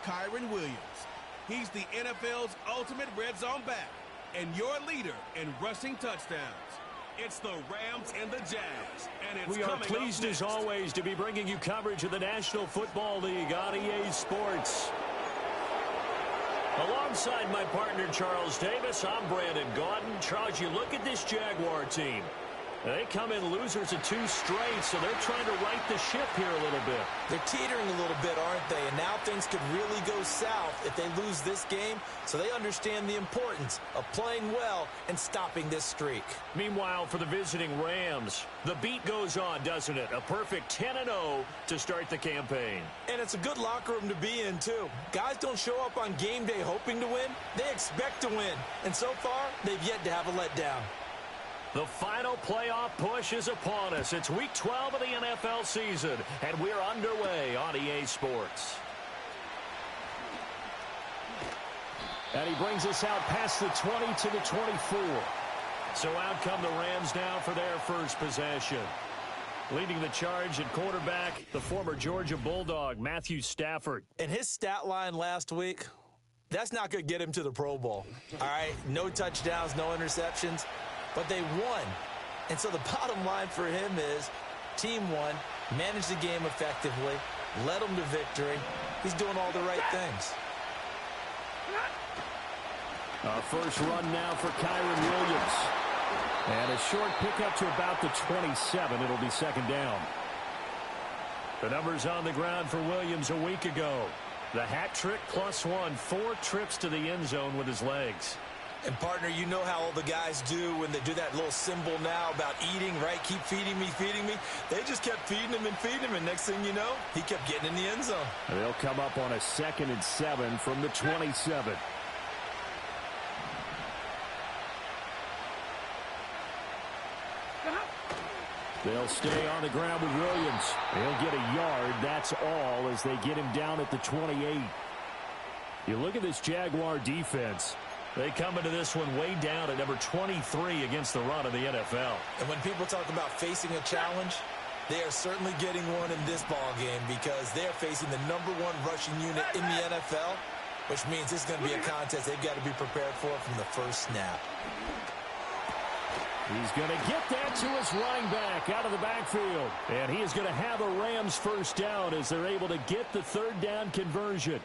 Kyren Williams. He's the NFL's ultimate red zone back and your leader in rushing touchdowns. It's the Rams and the Jags, and it's we are pleased as always to be bringing you coverage of the National Football League on EA Sports. Alongside my partner Charles Davis, I'm Brandon Gaudin. Charles, you look at this Jaguar team. They come in losers of 2 straight, so they're trying to right the ship here a little bit. They're teetering a little bit, aren't they? And now things could really go south if they lose this game, so they understand the importance of playing well and stopping this streak. Meanwhile, for the visiting Rams, the beat goes on, doesn't it? A perfect 10-0 to start the campaign. And it's a good locker room to be in, too. Guys don't show up on game day hoping to win. They expect to win. And so far, they've yet to have a letdown. The final playoff push is upon us. It's Week 12 of the NFL season, and we're underway on EA Sports. And he brings us out past the 20 to the 24. So out come the Rams now for their first possession. Leading the charge at quarterback, the former Georgia Bulldog, Matthew Stafford. And his stat line last week, that's not going to get him to the Pro Bowl. All right, no touchdowns, no interceptions. But they won. And so the bottom line for him is team won, managed the game effectively, led them to victory. He's doing all the right things. Our first run now for Kyren Williams. And a short pickup to about the 27. It'll be second down. The numbers on the ground for Williams a week ago. The hat trick +1, 4 trips to the end zone with his legs. And, partner, you know how all the guys do when they do that little symbol now about eating, right? Keep feeding me, feeding me. They just kept feeding him, and next thing you know, he kept getting in the end zone. They'll come up on a 2nd and 7 from the 27. They'll stay on the ground with Williams. He'll get a yard, that's all, as they get him down at the 28. You look at this Jaguar defense. They come into this one way down at number 23 against the run of the NFL. And when people talk about facing a challenge, they are certainly getting one in this ball game because they're facing the #1 rushing unit in the NFL, which means this is going to be a contest they've got to be prepared for from the first snap. He's going to get that to his running back out of the backfield. And he is going to have a Rams first down as they're able to get the 3rd down conversion.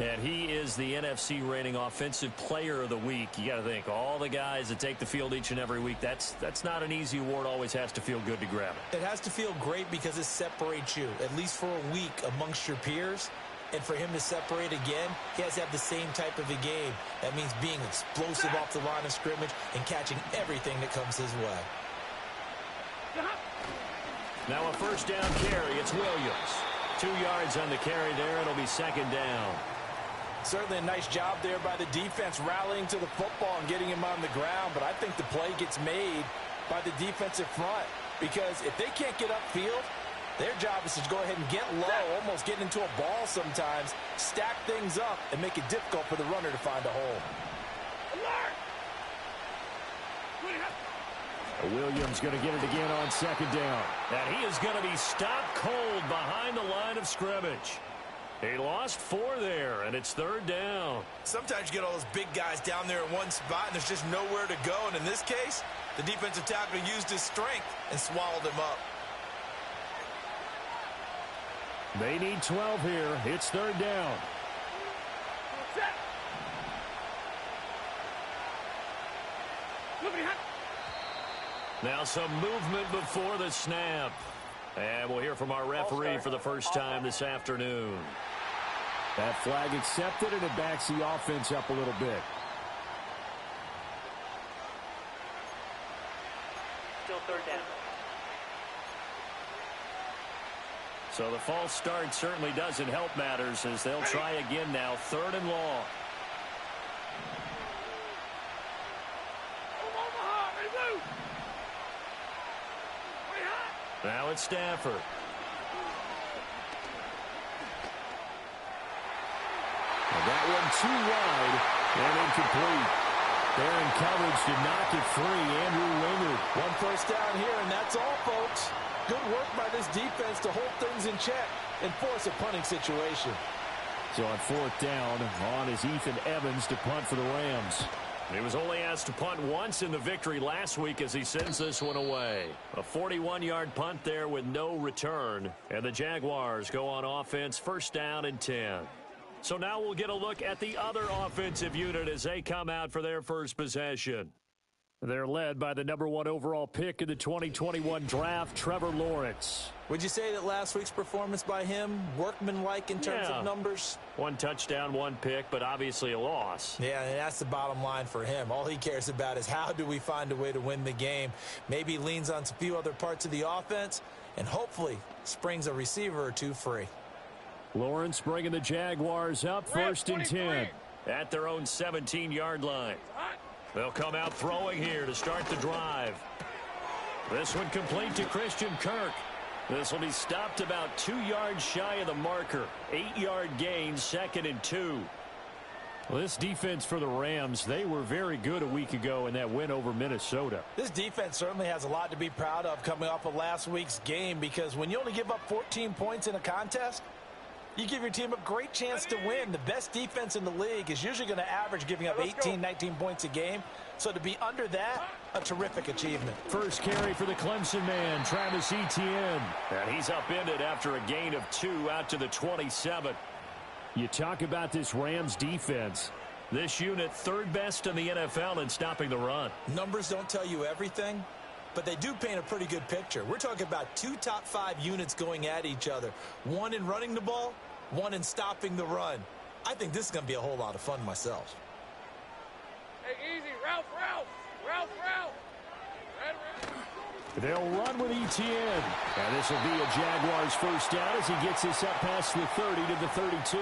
And he is the NFC reigning offensive player of the week. You got to think, all the guys that take the field each and every week, that's not an easy award. Always has to feel good to grab it. It has to feel great because it separates you, at least for a week, amongst your peers. And for him to separate again, he has to have the same type of a game. That means being explosive off the line of scrimmage and catching everything that comes his way. Now a first down carry. It's Williams. 2 yards on the carry there. It'll be second down. Certainly a nice job there by the defense rallying to the football and getting him on the ground. But I think the play gets made by the defensive front because if they can't get upfield, their job is to go ahead and get low, almost get into a ball sometimes, stack things up, and make it difficult for the runner to find a hole. Williams going to get it again on second down. And he is going to be stopped cold behind the line of scrimmage. He lost 4 there, and it's 3rd down. Sometimes you get all those big guys down there in one spot, and there's just nowhere to go. And in this case, the defensive tackle used his strength and swallowed him up. They need 12 here. It's 3rd down. Now some movement before the snap. And we'll hear from our referee for the first time this afternoon. That flag accepted, and it backs the offense up a little bit. Still 3rd down. So the false start certainly doesn't help matters as they'll try again now. 3rd and long. Now it's Stafford. And that one too wide and incomplete. There in coverage to knock it free. Andrew Wingard. 1 first down here, and that's all, folks. Good work by this defense to hold things in check and force a punting situation. So on fourth down, on is Ethan Evans to punt for the Rams. He was only asked to punt once in the victory last week as he sends this one away. A 41-yard punt there with no return. And the Jaguars go on offense, first down and 10. So now we'll get a look at the other offensive unit as they come out for their first possession. They're led by the number 1 overall pick in the 2021 draft, Trevor Lawrence. Would you say that last week's performance by him, workmanlike in terms of numbers? 1 touchdown, 1 pick, but obviously a loss. Yeah, and that's the bottom line for him. All he cares about is how do we find a way to win the game. Maybe he leans on a few other parts of the offense and hopefully springs a receiver or 2 free. Lawrence bringing the Jaguars up, first and 10. At their own 17-yard line. They'll come out throwing here to start the drive. This one complete to Christian Kirk. This will be stopped about 2 yards shy of the marker. 8-yard gain, second and 2. Well, this defense for the Rams, they were very good a week ago in that win over Minnesota. This defense certainly has a lot to be proud of coming off of last week's game, because when you only give up 14 points in a contest, you give your team a great chance to win. The best defense in the league is usually going to average giving up 18, 19 points a game. So to be under that, a terrific achievement. First carry for the Clemson man, Travis Etienne. And he's upended after a gain of 2 out to the 27. You talk about this Rams defense. This unit, 3rd best in the NFL in stopping the run. Numbers don't tell you everything, but they do paint a pretty good picture. We're talking about 2 top 5 units going at each other. 1 in running the ball, 1 in stopping the run. I think this is going to be a whole lot of fun myself. Hey, easy. Ralph. They'll run with Etienne. And this will be a Jaguars first down as he gets this up past the 30 to the 32.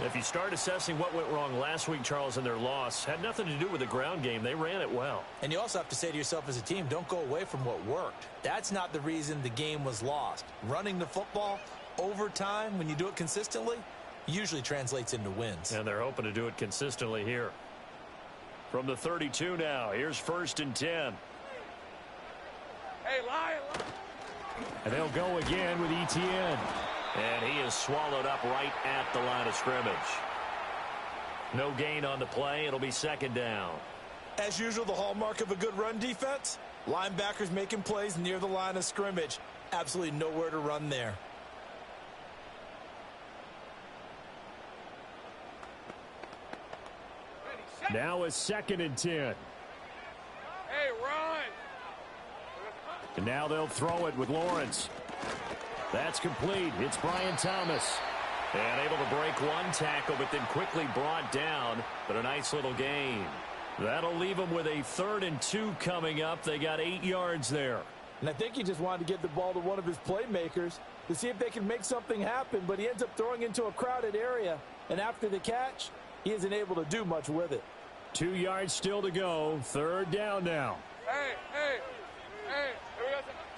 If you start assessing what went wrong last week, Charles, in their loss, had nothing to do with the ground game. They ran it well. And you also have to say to yourself as a team, don't go away from what worked. That's not the reason the game was lost. Running the football over time, when you do it consistently, usually translates into wins. And they're hoping to do it consistently here. From the 32 now, here's first and 10. Hey, Lion. And they'll go again with Etienne. And he is swallowed up right at the line of scrimmage. No gain on the play. It'll be second down. As usual, the hallmark of a good run defense, linebackers making plays near the line of scrimmage. Absolutely nowhere to run there. Now a second and 10. Hey, run. And now they'll throw it with Lawrence. That's complete. It's Brian Thomas. And able to break 1 tackle, but then quickly brought down. But a nice little gain. That'll leave them with a 3rd and 2 coming up. They got 8 yards there. And I think he just wanted to get the ball to one of his playmakers to see if they can make something happen, but he ends up throwing into a crowded area. And after the catch, he isn't able to do much with it. 2 yards still to go. 3rd down now. Hey.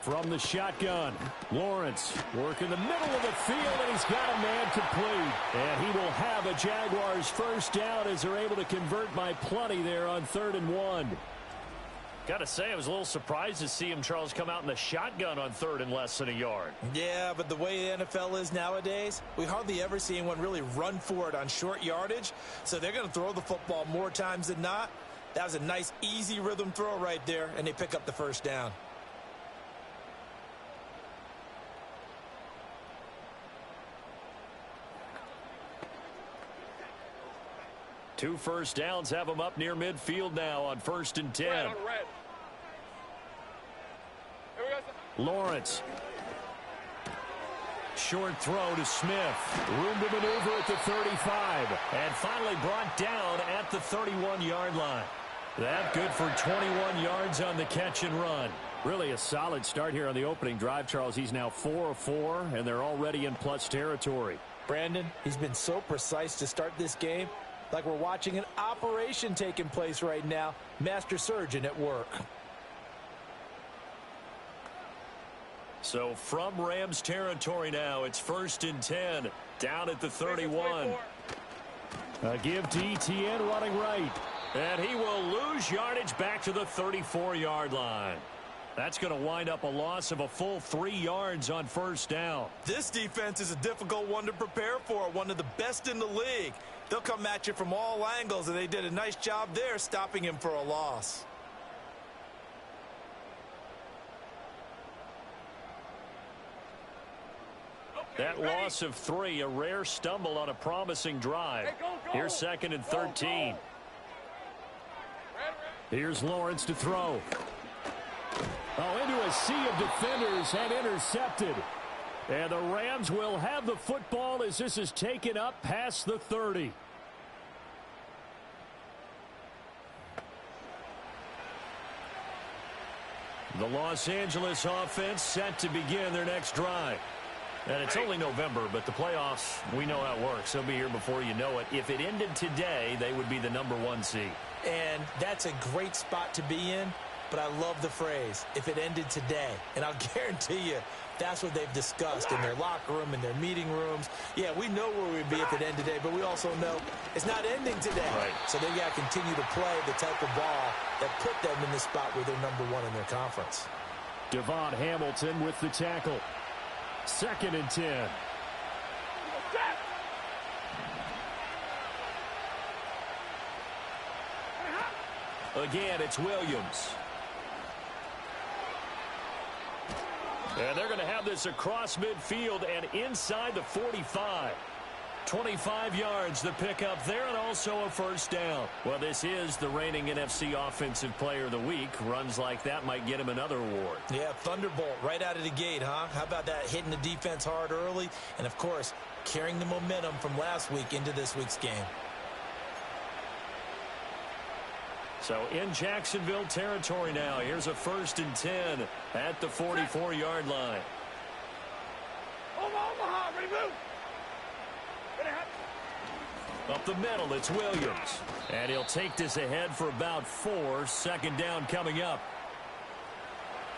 From the shotgun, Lawrence working the middle of the field, and he's got a man complete. And he will have a Jaguars first down as they're able to convert by plenty there on 3rd and 1. Got to say, I was a little surprised to see him, Charles, come out in the shotgun on 3rd and less than a yard. Yeah, but the way the NFL is nowadays, we hardly ever see anyone really run for it on short yardage. So they're going to throw the football more times than not. That was a nice, easy rhythm throw right there, and they pick up the first down. Two first downs have them up near midfield now on 1st and 10. Lawrence. Short throw to Smith. Room to maneuver at the 35. And finally brought down at the 31-yard line. That good for 21 yards on the catch and run. Really a solid start here on the opening drive, Charles. He's now 4 of 4, and they're already in plus territory. Brandon, he's been so precise to start this game. Like we're watching an operation taking place right now. Master surgeon at work. So from Rams territory now, it's 1st and 10. Down at the 31. A give to Etienne running right. And he will lose yardage back to the 34-yard line. That's going to wind up a loss of a full 3 yards on first down. This defense is a difficult one to prepare for, one of the best in the league. They'll come at you from all angles, and they did a nice job there stopping him for a loss. That loss of 3, a rare stumble on a promising drive. Here's 2nd and 13. Here's Lawrence to throw. Oh, into a sea of defenders and intercepted. And the Rams will have the football as this is taken up past the 30. The Los Angeles offense set to begin their next drive. And it's only November, but the playoffs, we know how it works. They'll be here before you know it. If it ended today, they would be the #1 seed. And that's a great spot to be in, but I love the phrase, if it ended today. And I'll guarantee you, that's what they've discussed in their locker room, in their meeting rooms. Yeah, we know where we'd be if it ended today, but we also know it's not ending today. Right. So they got to continue to play the type of ball that put them in the spot where they're #1 in their conference. Devon Hamilton with the tackle. 2nd and 10. Again, it's Williams. And they're going to have this across midfield and inside the 45. 25 yards the pickup there, and also a first down. Well, this is the reigning NFC Offensive Player of the Week. Runs like that might get him another award. Yeah, thunderbolt right out of the gate, huh? How about that, hitting the defense hard early? And, of course, carrying the momentum from last week into this week's game. So in Jacksonville territory now. Here's a 1st and 10 at the 44-yard line. Omaha, ready, move. Up the middle, it's Williams. And he'll take this ahead for about 4. 2nd down coming up.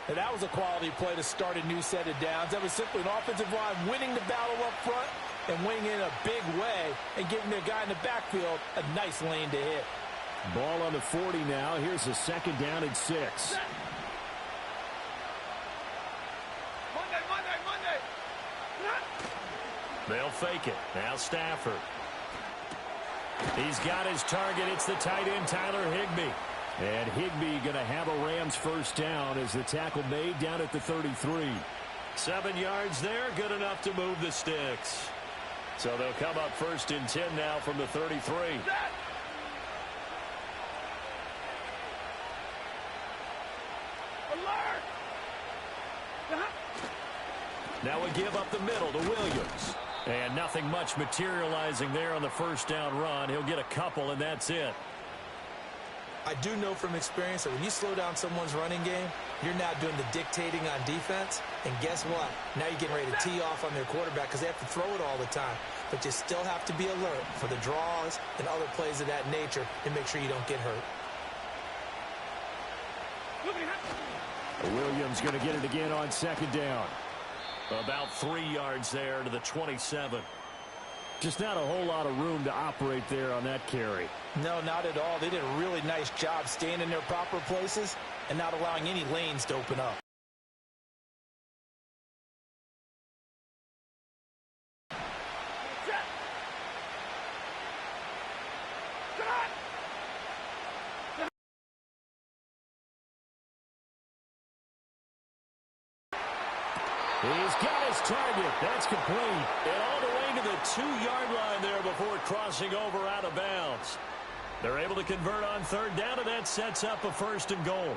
And that was a quality play to start a new set of downs. That was simply an offensive line winning the battle up front and winning in a big way and giving their guy in the backfield a nice lane to hit. Ball on the 40 now. Here's a 2nd down and 6. Monday. They'll fake it. Now Stafford. He's got his target. It's the tight end, Tyler Higbee. And Higbee going to have a Rams first down as the tackle made down at the 33. 7 yards there, good enough to move the sticks. So they'll come up 1st and 10 now from the 33. Now we give up the middle to Williams. And nothing much materializing there on the first down run. He'll get a couple, and that's it. I do know from experience that when you slow down someone's running game, you're now doing the dictating on defense. And guess what? Now you're getting ready to tee off on their quarterback because they have to throw it all the time. But you still have to be alert for the draws and other plays of that nature and make sure you don't get hurt. Williams going to get it again on 2nd down. About 3 yards there to the 27. Just not a whole lot of room to operate there on that carry. No, not at all. They did a really nice job staying in their proper places and not allowing any lanes to open up. He's got his target. That's complete. And all the way to the 2-yard line there before crossing over out of bounds. They're able to convert on 3rd down, and that sets up a 1st and goal.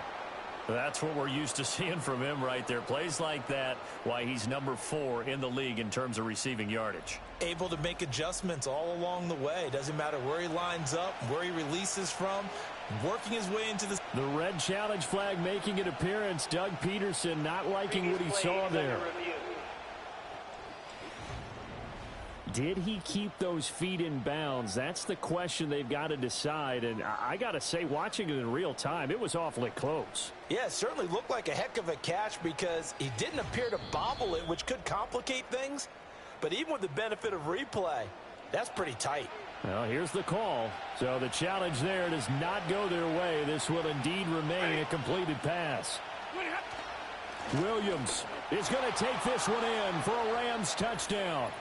That's what we're used to seeing from him right there. Plays like that, why he's #4 in the league in terms of receiving yardage. Able to make adjustments all along the way. Doesn't matter where he lines up, where he releases from, working his way into the... The red challenge flag making an appearance. Doug Peterson not liking what he saw there. Did he keep those feet in bounds? That's the question they've got to decide. And I got to say, watching it in real time, it was awfully close. Yeah, it certainly looked like a heck of a catch because he didn't appear to bobble it, which could complicate things. But even with the benefit of replay, that's pretty tight. Well, here's the call. So the challenge there does not go their way. This will indeed remain a completed pass. Williams is going to take this one in for a Rams touchdown.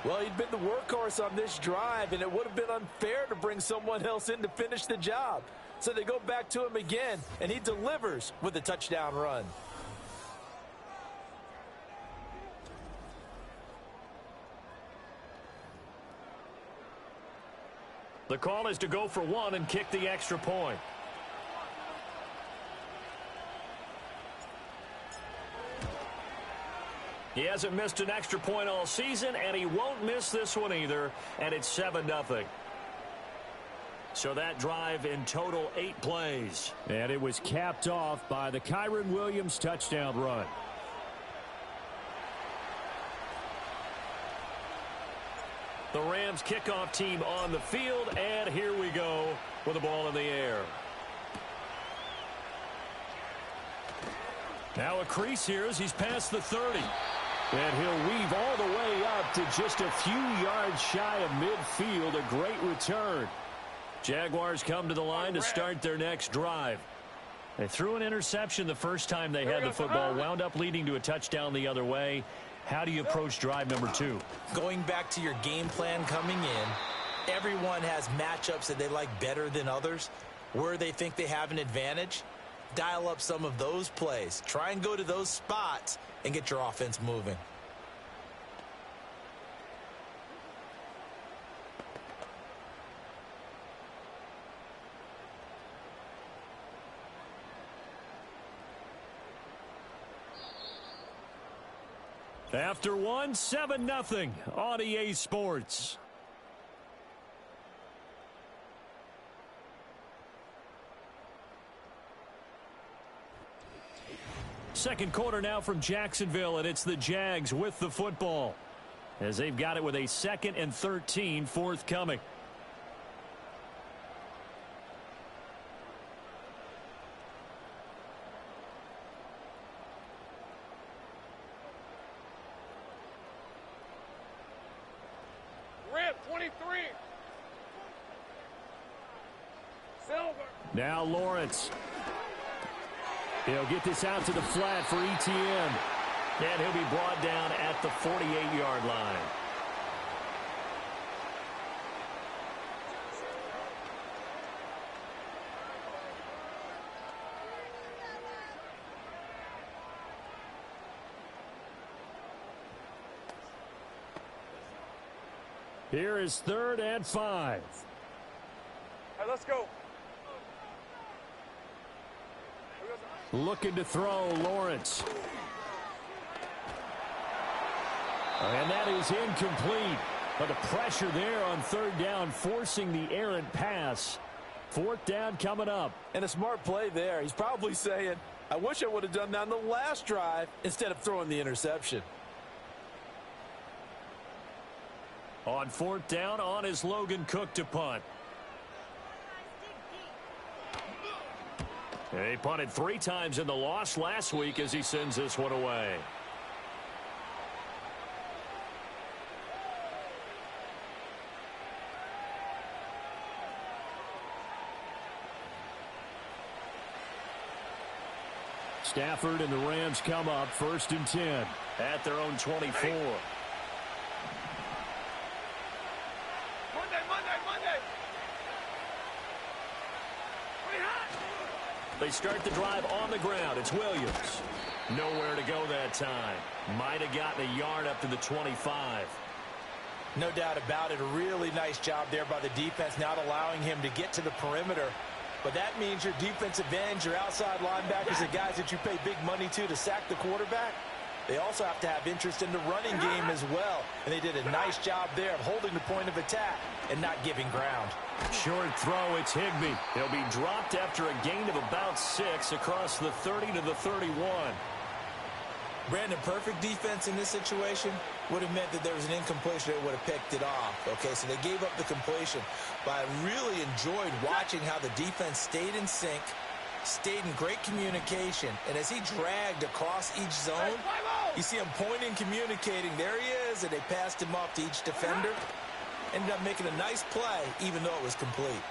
Well, he'd been the workhorse on this drive, and it would have been unfair to bring someone else in to finish the job. So they go back to him again, and he delivers with a touchdown run. The call is to go for one and kick the extra point. He hasn't missed an extra point all season, and he won't miss this one either, and it's 7-0. So that drive in total 8 plays. And it was capped off by the Kyren Williams touchdown run. The Rams kickoff team on the field, and here we go with the ball in the air. Now a crease here as he's past the 30. And he'll weave all the way up to just a few yards shy of midfield. A great return. Jaguars come to the line to start their next drive. They threw an interception the first time they had the football, wound up leading to a touchdown the other way. How do you approach drive number 2? Going back to your game plan coming in, everyone has matchups that they like better than others. Where they think they have an advantage, dial up some of those plays. Try and go to those spots and get your offense moving. After one, 7-0 on EA Sports. Second quarter now from Jacksonville, and it's the Jags with the football as they've got it with a 2nd and 13 forthcoming. Red 23. Silver. Now Lawrence. He'll get this out to the flat for ETN. And he'll be brought down at the 48-yard line. Here is 3rd and 5. Hey, let's go. Looking to throw, Lawrence. And that is incomplete. But the pressure there on 3rd down, forcing the errant pass. 4th down coming up. And a smart play there. He's probably saying, I wish I would have done that on the last drive instead of throwing the interception. On 4th down, on is Logan Cook to punt. He punted 3 times in the loss last week as he sends this one away. Stafford and the Rams come up 1st and 10. At their own 24. They start the drive on the ground. It's Williams. Nowhere to go that time. Might have gotten a yard up to the 25. No doubt about it. A really nice job there by the defense, not allowing him to get to the perimeter. But that means your defensive ends, your outside linebackers, the guys that you pay big money to sack the quarterback, they also have to have interest in the running game as well. And they did a nice job there of holding the point of attack and not giving ground. Short throw, it's Higbee. He'll be dropped after a gain of about 6 across the 30 to the 31. Brandon, perfect defense in this situation would have meant that there was an incompletion that would have picked it off. Okay, so they gave up the completion. But I really enjoyed watching how the defense stayed in sync, stayed in great communication, and as he dragged across each zone, you see him pointing, communicating. There he is, and they passed him off to each defender. Ended up making a nice play, even though it was complete.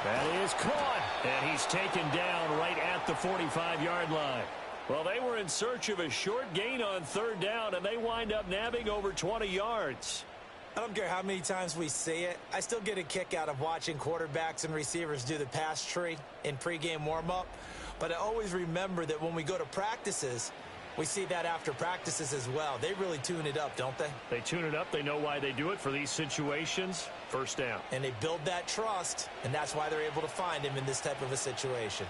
That is caught, and he's taken down right at the 45-yard line. Well, they were in search of a short gain on third down, and they wind up nabbing over 20 yards. I don't care how many times we see it. I still get a kick out of watching quarterbacks and receivers do the pass tree in pregame warm-up. But I always remember that when we go to practices, we see that after practices as well. They really tune it up, don't they? They tune it up. They know why they do it for these situations. First down. And they build that trust, and that's why they're able to find him in this type of a situation.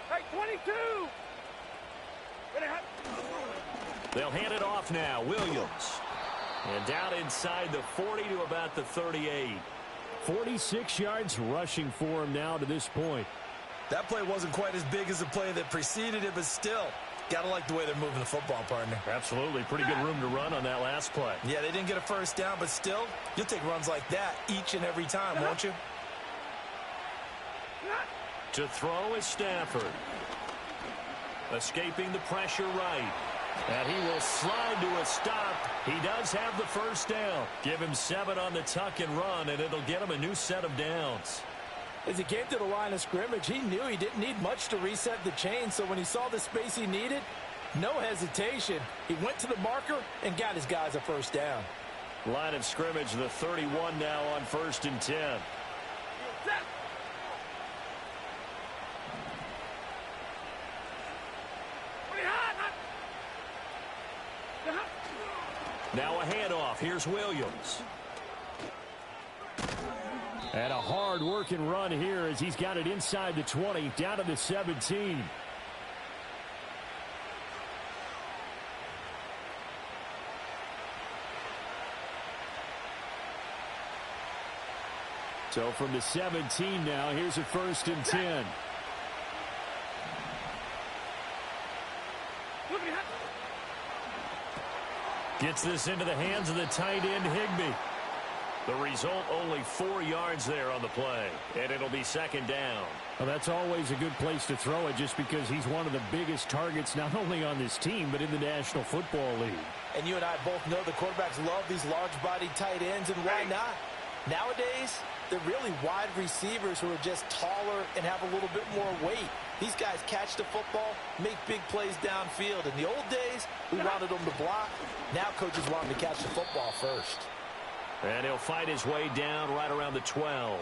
Hey, 22! They'll hand it off now. Williams. And down inside the 40 to about the 38. 46 yards rushing for him now to this point. That play wasn't quite as big as the play that preceded it, but still, got to like the way they're moving the football, partner. Absolutely. Pretty good room to run on that last play. Yeah, they didn't get a first down, but still, you'll take runs like that each and every time, won't you? To throw is Stafford. Escaping the pressure right. And he will slide to a stop. He does have the first down. Give him 7 on the tuck and run, and it'll get him a new set of downs. As he came to the line of scrimmage, he knew he didn't need much to reset the chain, so when he saw the space he needed, no hesitation. He went to the marker and got his guys a first down. Line of scrimmage, the 31 now on 1st and 10. Now a handoff. Here's Williams. And a hard-working run here as he's got it inside the 20, down to the 17. So from the 17 now, here's a 1st and 10. Gets this into the hands of the tight end, Higbee. The result, only 4 yards there on the play, and it'll be 2nd down. Well, that's always a good place to throw it just because he's one of the biggest targets not only on this team but in the National Football League. And you and I both know the quarterbacks love these large-bodied tight ends, and why not? Nowadays, they're really wide receivers who are just taller and have a little bit more weight. These guys catch the football, make big plays downfield. In the old days, we wanted them to block. Now coaches want them to catch the football first. And he'll fight his way down right around the 12.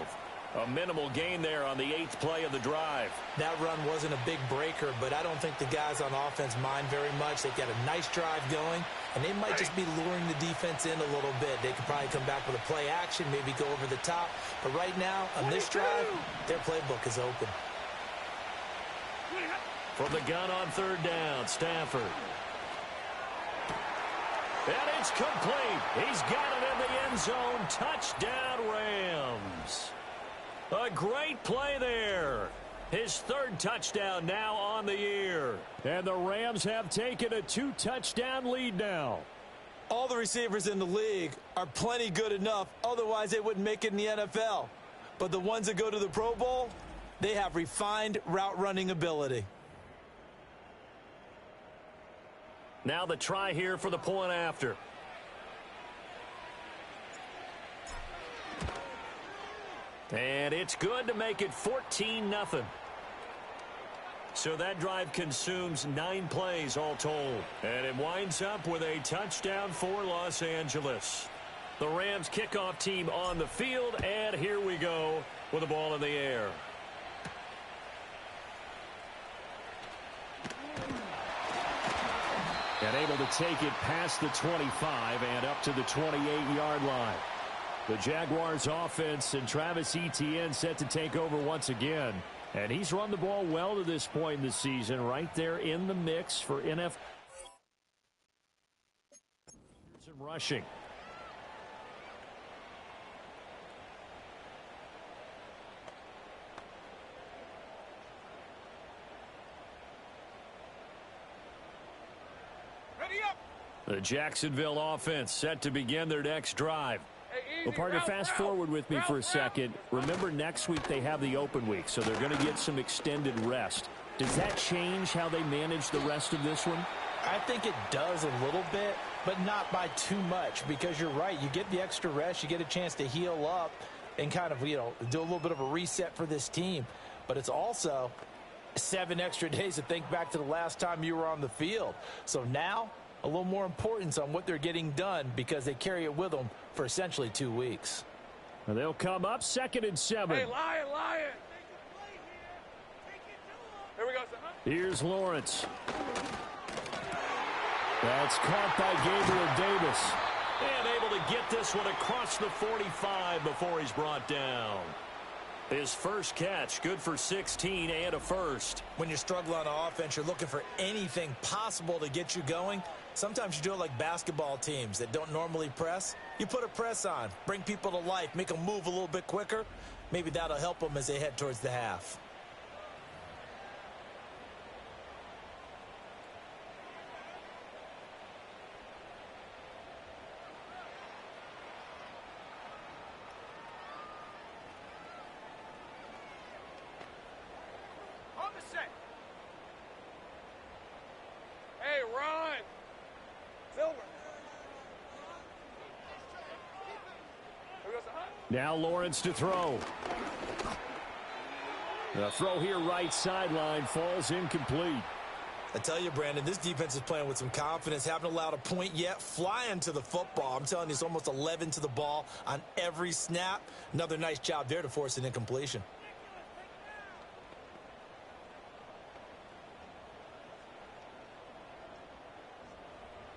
A minimal gain there on the 8th play of the drive. That run wasn't a big breaker, but I don't think the guys on offense mind very much. They've got a nice drive going, and they might just be luring the defense in a little bit. They could probably come back with a play action, maybe go over the top. But right now, on this drive, their playbook is open. From the gun on 3rd down, Stafford. And it's complete. He's got it in the end zone. Touchdown, Rams. A great play there. His 3rd touchdown now on the year. And the Rams have taken a 2-touchdown lead now. All the receivers in the league are plenty good enough. Otherwise, they wouldn't make it in the NFL. But the ones that go to the Pro Bowl, they have refined route running ability. Now the try here for the point after. And it's good to make it 14-0. So that drive consumes 9 plays all told. And it winds up with a touchdown for Los Angeles. The Rams kickoff team on the field, and here we go with the ball in the air. And able to take it past the 25 and up to the 28-yard line. The Jaguars offense and Travis Etienne set to take over once again. And he's run the ball well to this point in the season, right there in the mix for NFL rushing. The Jacksonville offense set to begin their next drive. Well, partner, fast forward with me for a second. Remember, next week they have the open week, so they're going to get some extended rest. Does that change how they manage the rest of this one? I think it does a little bit, but not by too much, because you're right. You get the extra rest. You get a chance to heal up. and kind of, do a little bit of a reset for this team. But it's also 7 extra days to think back to the last time you were on the field. So now a little more importance on what they're getting done because they carry it with them for essentially 2 weeks. And they'll come up 2nd and 7. Hey, Lion. Here we go, son. Here's Lawrence. That's caught by Gabriel Davis. And able to get this one across the 45 before he's brought down. His first catch, good for 16 and a first. When you're struggling on offense, you're looking for anything possible to get you going. Sometimes you do it like basketball teams that don't normally press. You put a press on, bring people to life, make them move a little bit quicker. Maybe that'll help them as they head towards the half. Hey, Ron. Silver. Here we go, son. Now Lawrence to throw. The throw here right sideline falls incomplete. I tell you, Brandon, this defense is playing with some confidence. Haven't allowed a point yet. Flying to the football. I'm telling you, it's almost 11 to the ball on every snap. Another nice job there to force an incompletion.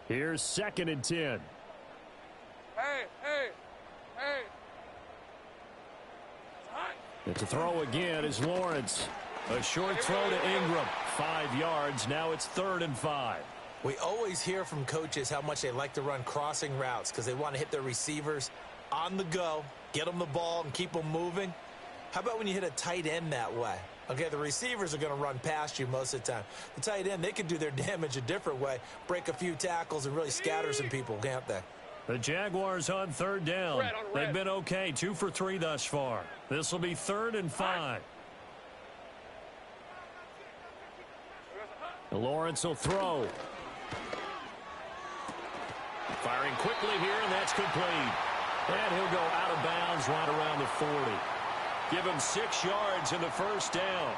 Here's 2nd and 10. Hey. It's a throw again is Lawrence. A short throw to Ingram. 5 yards. Now it's 3rd and 5. We always hear from coaches how much they like to run crossing routes because they want to hit their receivers on the go, get them the ball, and keep them moving. How about when you hit a tight end that way? Okay, the receivers are going to run past you most of the time. The tight end, they can do their damage a different way, break a few tackles, and really scatter some people, can't they? The Jaguars on 3rd down. They've been okay, 2 for 3 thus far. This will be 3rd and 5. Lawrence will throw. Firing quickly here, and that's complete. And he'll go out of bounds right around the 40. Give him 6 yards in the first down.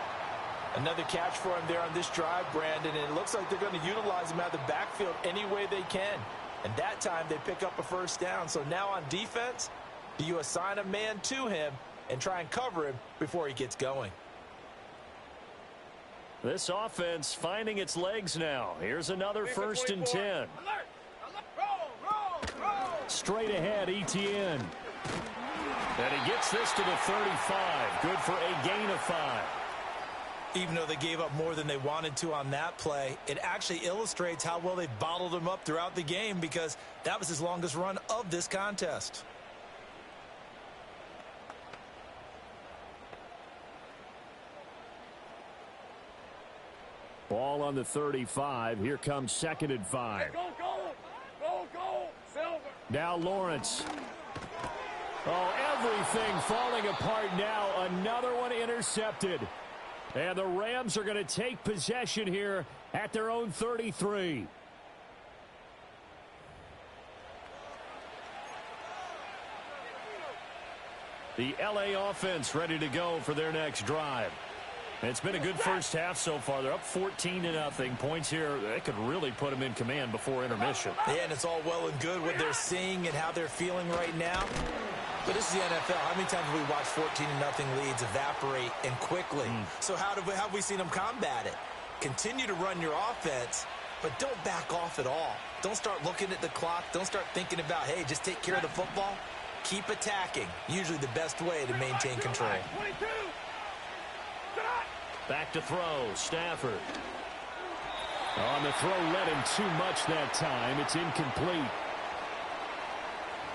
Another catch for him there on this drive, Brandon, and it looks like they're going to utilize him out of the backfield any way they can. And that time they pick up a first down. So now on defense, do you assign a man to him and try and cover him before he gets going? This offense finding its legs now. Here's another 1st and 10. Straight ahead, Etienne. And he gets this to the 35. Good for a gain of 5. Even though they gave up more than they wanted to on that play, it actually illustrates how well they bottled him up throughout the game because that was his longest run of this contest. Ball on the 35. Here comes 2nd and 5. Hey, go, Silver. Now Lawrence. Oh, everything falling apart now. Another one intercepted. And the Rams are going to take possession here at their own 33. The LA offense ready to go for their next drive. It's been a good first half so far. They're up 14-0. Points here, they could really put them in command before intermission. Yeah, and it's all well and good what they're seeing and how they're feeling right now. But this is the NFL. How many times have we watched 14-0 leads evaporate and quickly? So how have we seen them combat it? Continue to run your offense, but don't back off at all. Don't start looking at the clock. Don't start thinking about, hey, just take care of the football. Keep attacking. Usually the best way to maintain control. 22. Back to throw, Stafford. On the throw, led him too much that time. It's incomplete.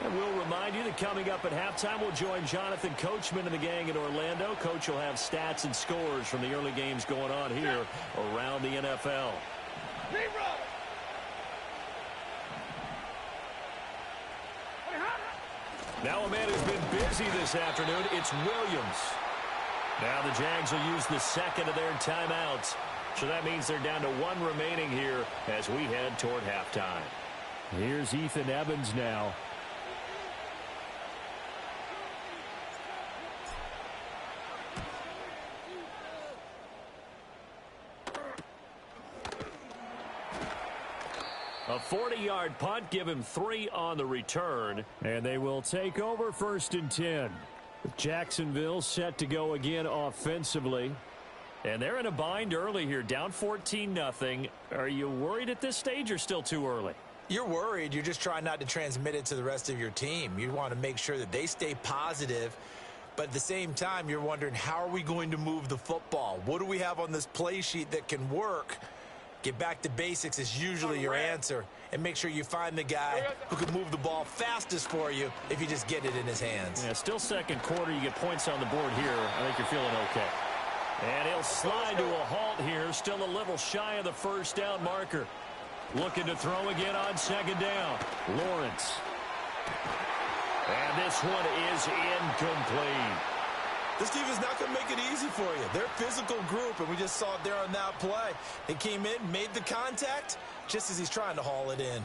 And we'll remind you that coming up at halftime, we'll join Jonathan Coachman and the gang in Orlando. Coach will have stats and scores from the early games going on here around the NFL. Now a man who's been busy this afternoon, it's Williams. Now the Jags will use the second of their timeouts. So that means they're down to 1 remaining here as we head toward halftime. Here's Ethan Evans now. A 40-yard punt, give him 3 on the return. And they will take over 1st and 10. Jacksonville set to go again offensively. And they're in a bind early here, down 14-0. Are you worried at this stage or still too early? You're worried. You're just trying not to transmit it to the rest of your team. You want to make sure that they stay positive. But at the same time, you're wondering, how are we going to move the football? What do we have on this play sheet that can work? Get back to basics is usually your answer. And make sure you find the guy who can move the ball fastest for you if you just get it in his hands. Yeah, still second quarter. You get points on the board here. I think you're feeling okay. And he'll slide to a halt here. Still a little shy of the first down marker. Looking to throw again on 2nd down. Lawrence. And this one is incomplete. This team is not going to make it easy for you. They're a physical group, and we just saw it there on that play. They came in, made the contact, just as he's trying to haul it in.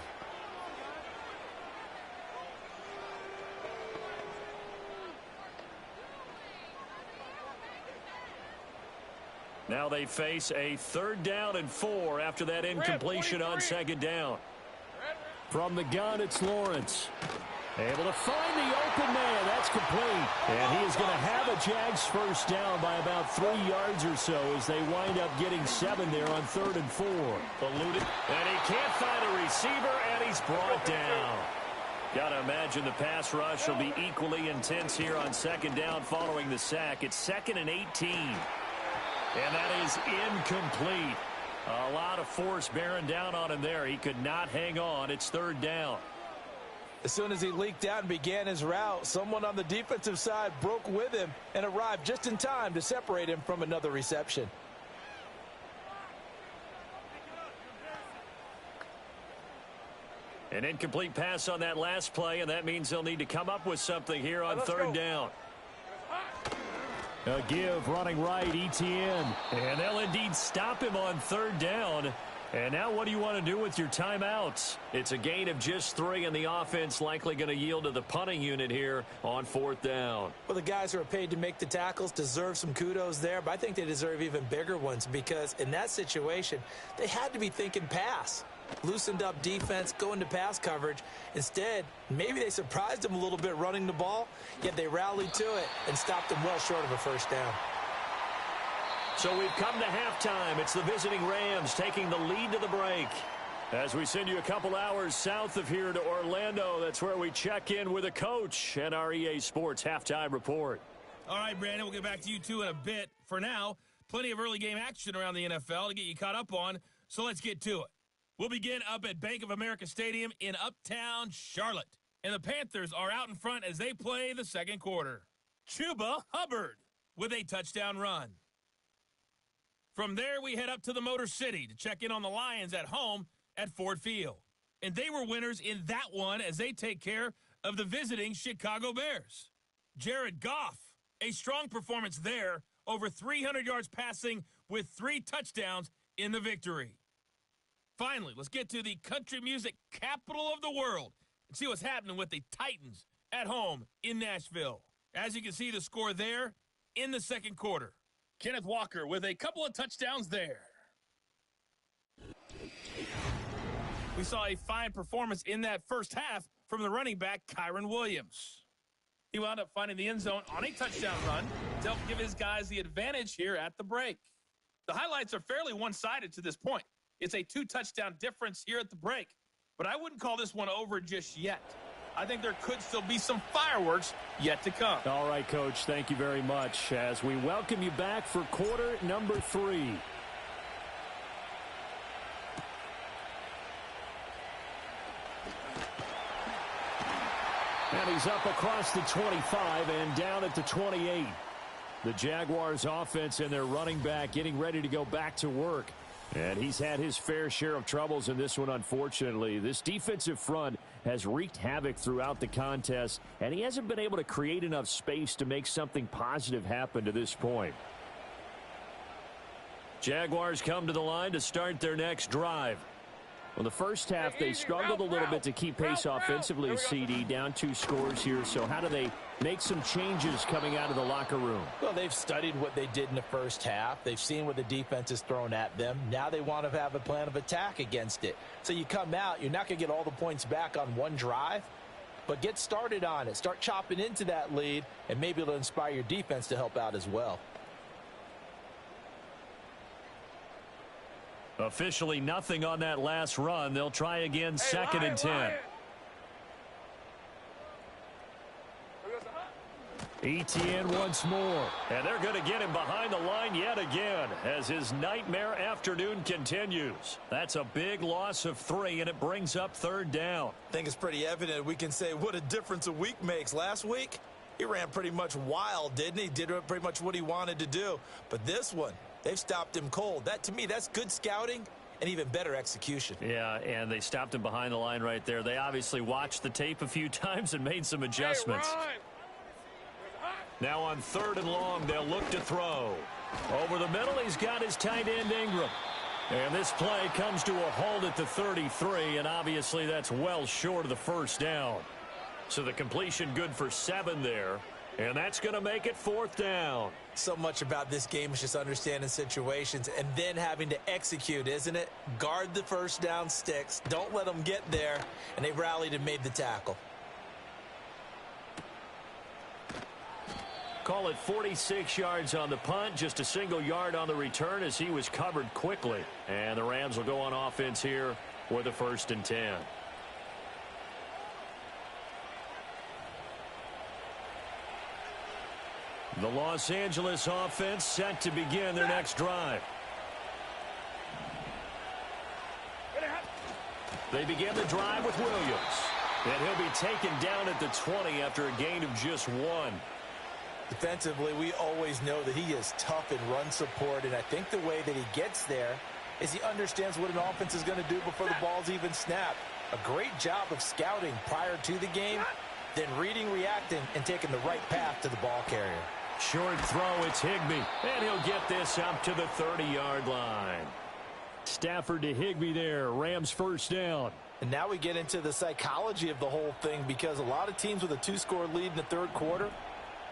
Now they face a 3rd down and 4 after that incompletion on 2nd down. From the gun, it's Lawrence. Able to find the open man. That's complete. And he is going to have a Jags first down by about 3 yards or so as they wind up getting 7 there on 3rd and 4. Eluded. And he can't find a receiver, and he's brought down. Got to imagine the pass rush will be equally intense here on 2nd down following the sack. It's 2nd and 18. And that is incomplete. A lot of force bearing down on him there. He could not hang on. It's 3rd down. As soon as he leaked out and began his route, someone on the defensive side broke with him and arrived just in time to separate him from another reception. An incomplete pass on that last play, and that means they'll need to come up with something here on 3rd down. A give running right, Etienne. And they'll indeed stop him on 3rd down. And now what do you want to do with your timeouts? It's a gain of just 3, and the offense likely going to yield to the punting unit here on 4th down. Well, the guys who are paid to make the tackles deserve some kudos there, but I think they deserve even bigger ones because in that situation, they had to be thinking pass. Loosened up defense, going to pass coverage. Instead, maybe they surprised them a little bit running the ball, yet they rallied to it and stopped them well short of a first down. So we've come to halftime. It's the visiting Rams taking the lead to the break. As we send you a couple hours south of here to Orlando, that's where we check in with a coach and our EA Sports halftime report. All right, Brandon, we'll get back to you two in a bit. For now, plenty of early game action around the NFL to get you caught up on, so let's get to it. We'll begin up at Bank of America Stadium in Uptown Charlotte. And the Panthers are out in front as they play the second quarter. Chuba Hubbard with a touchdown run. From there, we head up to the Motor City to check in on the Lions at home at Ford Field. And they were winners in that one as they take care of the visiting Chicago Bears. Jared Goff, a strong performance there, over 300 yards passing with 3 touchdowns in the victory. Finally, let's get to the country music capital of the world and see what's happening with the Titans at home in Nashville. As you can see, the score there in the second quarter. Kenneth Walker with a couple of touchdowns there. We saw a fine performance in that first half from the running back, Kyron Williams. He wound up finding the end zone on a touchdown run to help give his guys the advantage here at the break. The highlights are fairly one-sided to this point. It's a 2-touchdown difference here at the break, but I wouldn't call this one over just yet. I think there could still be some fireworks yet to come. All right, Coach, thank you very much as we welcome you back for quarter number 3. And he's up across the 25 and down at the 28. The Jaguars offense and their running back getting ready to go back to work. And he's had his fair share of troubles in this one, unfortunately. This defensive front has wreaked havoc throughout the contest, and he hasn't been able to create enough space to make something positive happen to this point. Jaguars come to the line to start their next drive. Well, the first half, they struggled a little bit to keep pace offensively, CD, down 2 scores here. So how do they make some changes coming out of the locker room? Well, they've studied what they did in the first half. They've seen what the defense has thrown at them. Now they want to have a plan of attack against it. So you come out, you're not going to get all the points back on one drive, but get started on it. Start chopping into that lead, and maybe it'll inspire your defense to help out as well. Officially nothing on that last run. They'll try again, second and 10. ETN once more. And they're going to get him behind the line yet again as his nightmare afternoon continues. That's a big loss of 3, and it brings up third down. I think it's pretty evident we can say what a difference a week makes. Last week, he ran pretty much wild, didn't he? Did pretty much what he wanted to do. But this one, they've stopped him cold. That, to me, that's good scouting and even better execution. Yeah, and they stopped him behind the line right there. They obviously watched the tape a few times and made some adjustments. Now on 3rd and long, they'll look to throw. Over the middle, he's got his tight end Ingram. And this play comes to a halt at the 33, and obviously that's well short of the first down. So the completion good for 7 there. And that's going to make it 4th down. So much about this game is just understanding situations and then having to execute, isn't it? Guard the first down sticks. Don't let them get there. And they rallied and made the tackle. Call it 46 yards on the punt, just a single yard on the return as he was covered quickly. And the Rams will go on offense here for the 1st and 10. The Los Angeles offense set to begin their next drive. They begin the drive with Williams. And he'll be taken down at the 20 after a gain of just 1. Defensively, we always know that he is tough in run support, and I think the way that he gets there is he understands what an offense is going to do before the ball's even snapped. A great job of scouting prior to the game, then reading, reacting, and taking the right path to the ball carrier. Short throw, it's Higbee, and he'll get this up to the 30-yard line. Stafford to Higbee there, Rams first down. And now we get into the psychology of the whole thing, because a lot of teams with a 2-score lead in the 3rd quarter,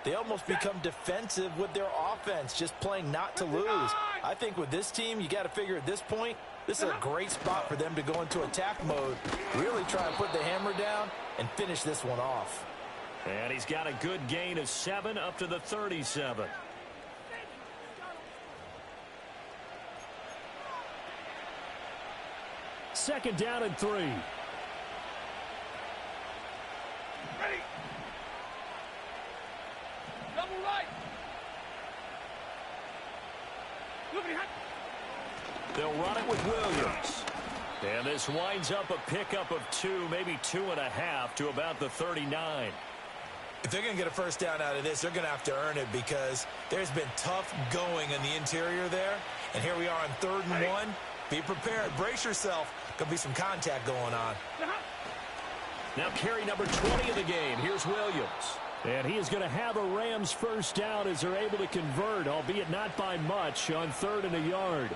they almost become defensive with their offense, just playing not to lose. I think with this team, you got to figure at this point, this is a great spot for them to go into attack mode, really try and put the hammer down and finish this one off. And he's got a good gain of 7 up to the 37. Second down and 3. Ready. Double right. They'll run it with Williams. And this winds up a pickup of 2, maybe 2.5 to about the 39. If they're going to get a first down out of this, they're going to have to earn it, because there's been tough going in the interior there. And here we are on 3rd and 1. Be prepared. Brace yourself. Going to be some contact going on. Now carry number 20 of the game. Here's Williams. And he is going to have a Rams first down as they're able to convert, albeit not by much, on 3rd and a yard.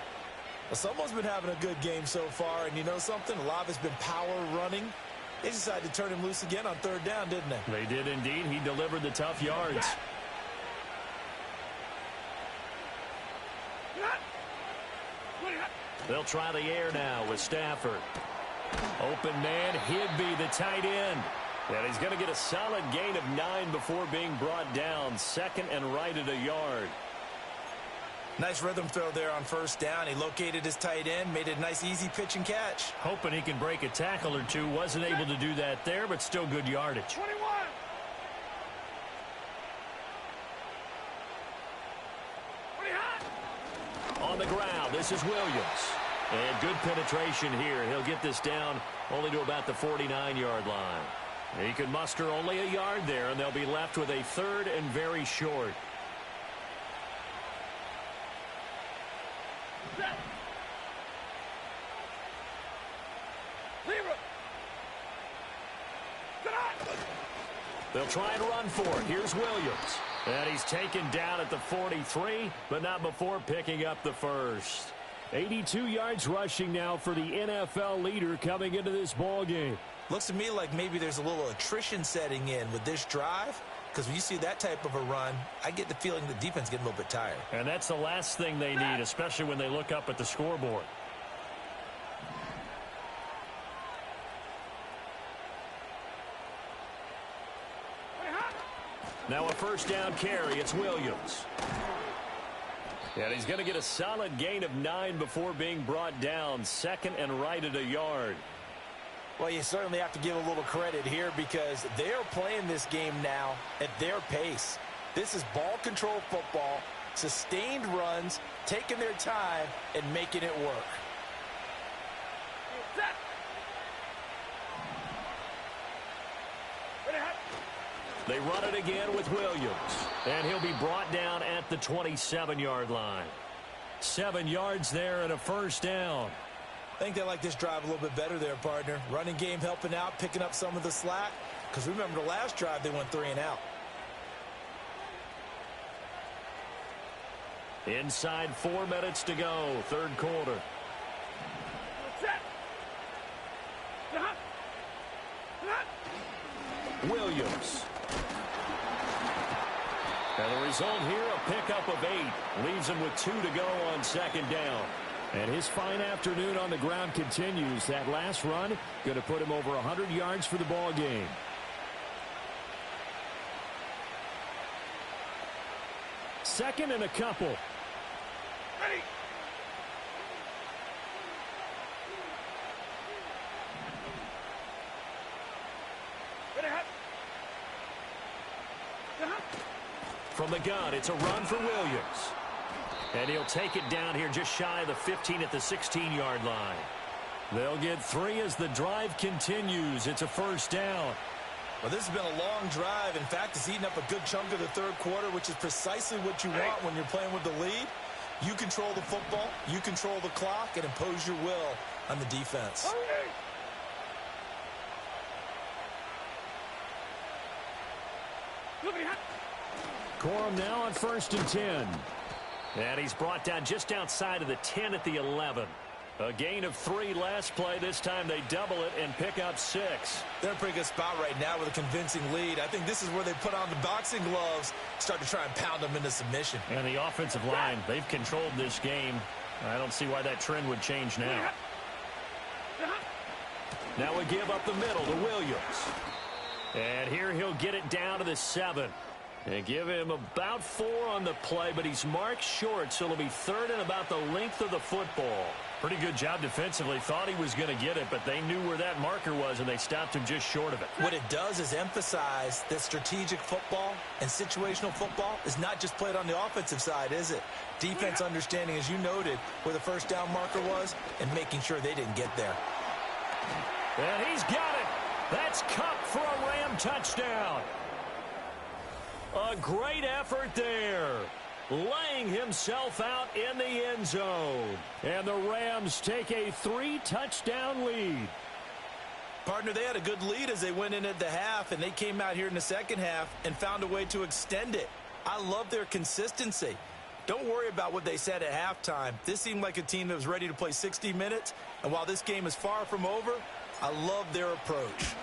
Well, someone's been having a good game so far, and you know something? A lot of it's been power running. They decided to turn him loose again on 3rd down, didn't they? They did indeed. He delivered the tough yards. They'll try the air now with Stafford. Open man, Higbee, the tight end. And he's going to get a solid gain of 9 before being brought down. 2nd and right at a yard. Nice rhythm throw there on 1st down. He located his tight end, made a nice easy pitch and catch. Hoping he can break a tackle or two. Wasn't able to do that there, but still good yardage. 21. On the ground, this is Williams. And good penetration here. He'll get this down only to about the 49-yard line. He can muster only a yard there, and they'll be left with a 3rd and very short. They'll try and run for it. Here's Williams. And he's taken down at the 43, but not before picking up the first. 82 yards rushing now for the NFL leader coming into this ball game. Looks to me like maybe there's a little attrition setting in with this drive, because when you see that type of a run, I get the feeling the defense getting a little bit tired. And that's the last thing they need, especially when they look up at the scoreboard. Now a first down carry. It's Williams. And he's going to get a solid gain of 9 before being brought down. Second and right at a yard. Well, you certainly have to give a little credit here because they're playing this game now at their pace. This is ball control football, sustained runs, taking their time, and making it work. They run it again with Williams. And he'll be brought down at the 27-yard line. 7 yards there and a first down. I think they like this drive a little bit better there, partner. Running game helping out, picking up some of the slack. Because remember the last drive, they went 3 and out. Inside 4 minutes to go, third quarter. Williams. And the result here, a pickup of 8. Leaves him with 2 to go on second down. And his fine afternoon on the ground continues. That last run going to put him over 100 yards for the ball game. Second and a couple. Ready. From the gun, it's a run for Williams. And he'll take it down here just shy of the 15 at the 16-yard line. They'll get 3 as the drive continues. It's a first down. Well, this has been a long drive. In fact, it's eaten up a good chunk of the third quarter, which is precisely what you want when you're playing with the lead. You control the football, you control the clock, and impose your will on the defense. Corum now on 1st and 10. And he's brought down just outside of the 10 at the 11. A gain of 3 last play. This time they double it and pick up 6. They're in a pretty good spot right now with a convincing lead. I think this is where they put on the boxing gloves, start to try and pound them into submission. And the offensive line, they've controlled this game. I don't see why that trend would change now. Now we give up the middle to Williams. And here he'll get it down to the 7. And give him about 4 on the play, but he's marked short, so it'll be 3rd and about the length of the football. Pretty good job defensively. Thought he was going to get it, but they knew where that marker was, and they stopped him just short of it. What it does is emphasize that strategic football and situational football is not just played on the offensive side, is it? Defense understanding, as you noted, where the first down marker was and making sure they didn't get there. And he's got it. That's Cup for a Ram touchdown. A great effort there, laying himself out in the end zone. And the Rams take a 3-touchdown lead. Partner, they had a good lead as they went in at the half, and they came out here in the second half and found a way to extend it. I love their consistency. Don't worry about what they said at halftime. This seemed like a team that was ready to play 60 minutes, and while this game is far from over, I love their approach.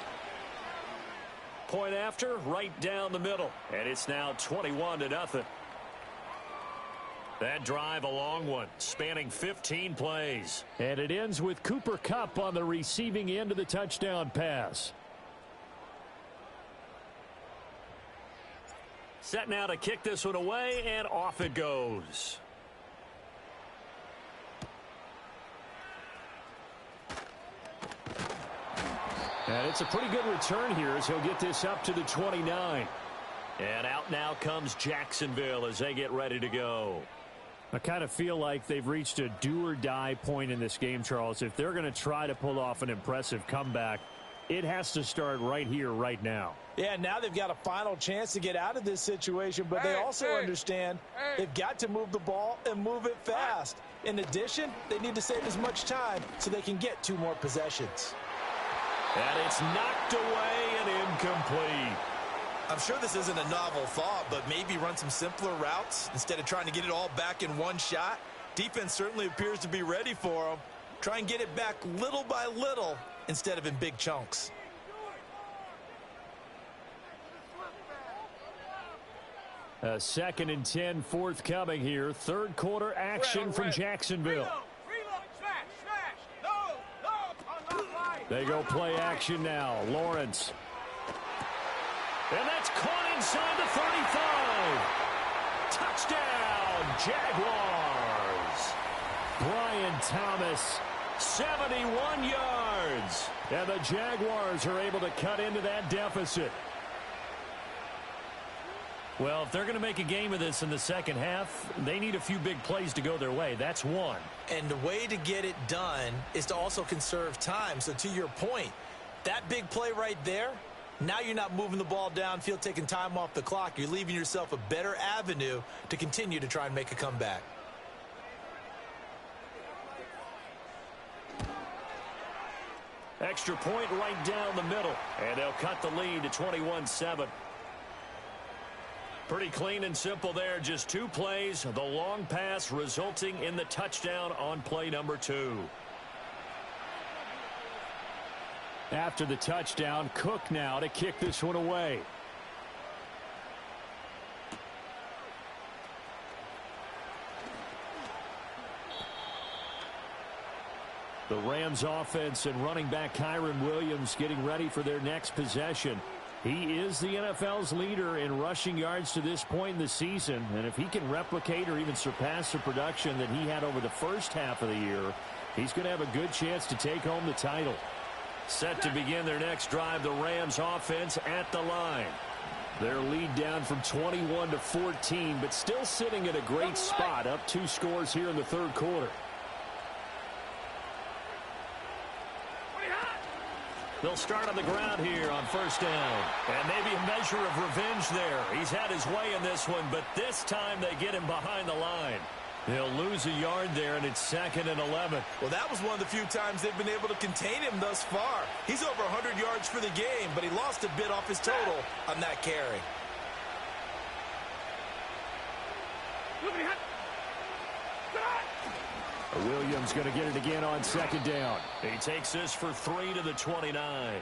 Point after, right down the middle. And it's now 21-0. That drive, a long one, spanning 15 plays. And it ends with Cooper Kupp on the receiving end of the touchdown pass. Set now to kick this one away, and off it goes. And it's a pretty good return here as he'll get this up to the 29. And out now comes Jacksonville as they get ready to go. I kind of feel like they've reached a do-or-die point in this game, Charles. If they're going to try to pull off an impressive comeback, it has to start right here, right now. Yeah, now they've got a final chance to get out of this situation, but they also understand they've got to move the ball and move it fast. In addition, they need to save as much time so they can get 2 more possessions. And it's knocked away and incomplete. I'm sure this isn't a novel thought, but maybe run some simpler routes instead of trying to get it all back in one shot. Defense certainly appears to be ready for him. Try and get it back little by little instead of in big chunks. A 2nd and 10 forthcoming here. Third quarter action from Jacksonville. They go play action now. Lawrence. And that's caught inside the 35. Touchdown, Jaguars. Brian Thomas, 71 yards. And the Jaguars are able to cut into that deficit. Well, if they're going to make a game of this in the second half, they need a few big plays to go their way. That's one. And the way to get it done is to also conserve time. So to your point, that big play right there, now you're not moving the ball downfield, taking time off the clock. You're leaving yourself a better avenue to continue to try and make a comeback. Extra point right down the middle. And they'll cut the lead to 21-7. Pretty clean and simple there. Just 2 plays. The long pass resulting in the touchdown on play number 2. After the touchdown, Cook now to kick this one away. The Rams offense and running back Kyron Williams getting ready for their next possession. He is the NFL's leader in rushing yards to this point in the season, and if he can replicate or even surpass the production that he had over the first half of the year, he's going to have a good chance to take home the title. Set to begin their next drive, the Rams offense at the line. Their lead down from 21 to 14, but still sitting at a great spot, up 2 scores here in the third quarter. They'll start on the ground here on first down. And maybe a measure of revenge there. He's had his way in this one, but this time they get him behind the line. They'll lose a yard there, and it's 2nd and 11. Well, that was one of the few times they've been able to contain him thus far. He's over 100 yards for the game, but he lost a bit off his total on that carry. Williams going to get it again on 2nd down. He takes this for 3 to the 29.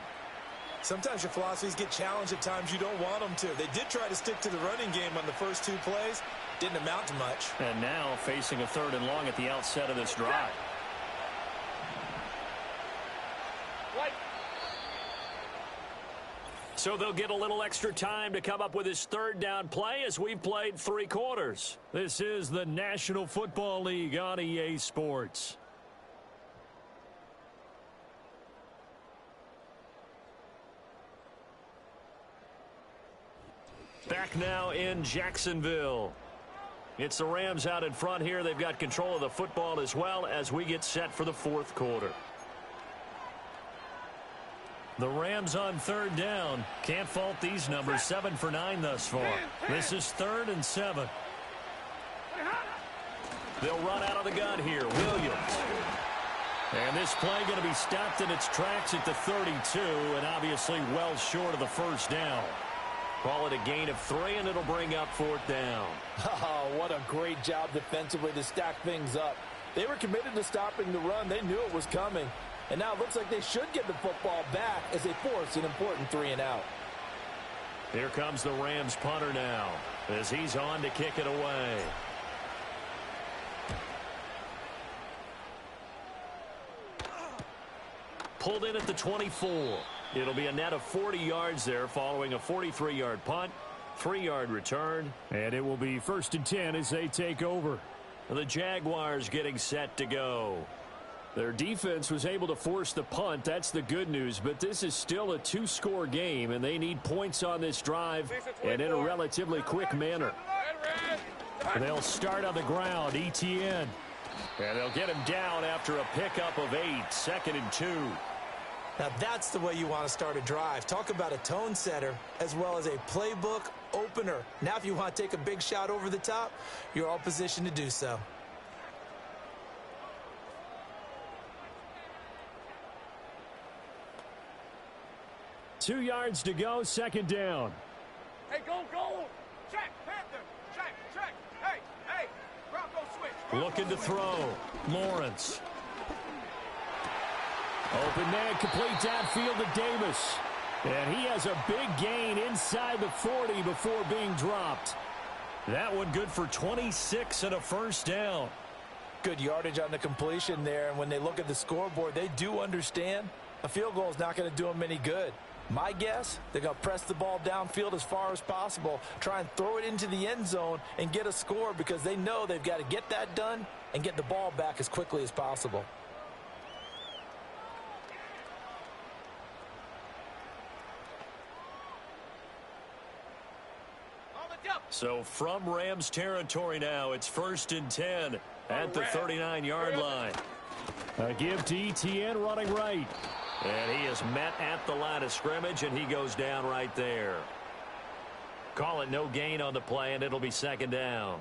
Sometimes your philosophies get challenged at times you don't want them to. They did try to stick to the running game on the first 2 plays. Didn't amount to much. And now facing a 3rd and long at the outset of this drive. So they'll get a little extra time to come up with his 3rd down play as we've played 3 quarters. This is the National Football League on EA Sports. Back now in Jacksonville. It's the Rams out in front here. They've got control of the football as well as we get set for the 4th quarter. The Rams on 3rd down. Can't fault these numbers. 7 for 9 thus far. This is 3rd and 7. They'll run out of the gun here. Williams. And this play going to be stopped in its tracks at the 32, and obviously well short of the first down. Call it a gain of 3, and it'll bring up 4th down. Oh, what a great job defensively to stack things up. They were committed to stopping the run. They knew it was coming. And now it looks like they should get the football back as they force an important 3 and out. Here comes the Rams punter now as he's on to kick it away. Pulled in at the 24. It'll be a net of 40 yards there following a 43-yard punt, 3-yard return. And it will be 1st and 10 as they take over. The Jaguars getting set to go. Their defense was able to force the punt. That's the good news. But this is still a 2-score game, and they need points on this drive and in a relatively quick manner. They'll start on the ground. ETN. And they'll get him down after a pickup of 8. 2nd and 2. Now that's the way you want to start a drive. Talk about a tone setter as well as a playbook opener. Now if you want to take a big shot over the top, you're all positioned to do so. Two yards to go, 2nd down. Hey, go. Check, Panther. Check. Hey, Bronco switch. Looking to throw. Lawrence. Open man, complete downfield to Davis. And he has a big gain inside the 40 before being dropped. That one good for 26 and a first down. Good yardage on the completion there, and when they look at the scoreboard, they do understand a field goal is not going to do them any good. My guess, they're going to press the ball downfield as far as possible, try and throw it into the end zone and get a score because they know they've got to get that done and get the ball back as quickly as possible. So from Rams territory now, it's 1st and 10 at the 39-yard line. A give to Etienne running right. And he is met at the line of scrimmage, and he goes down right there. Call it no gain on the play, and it'll be 2nd down.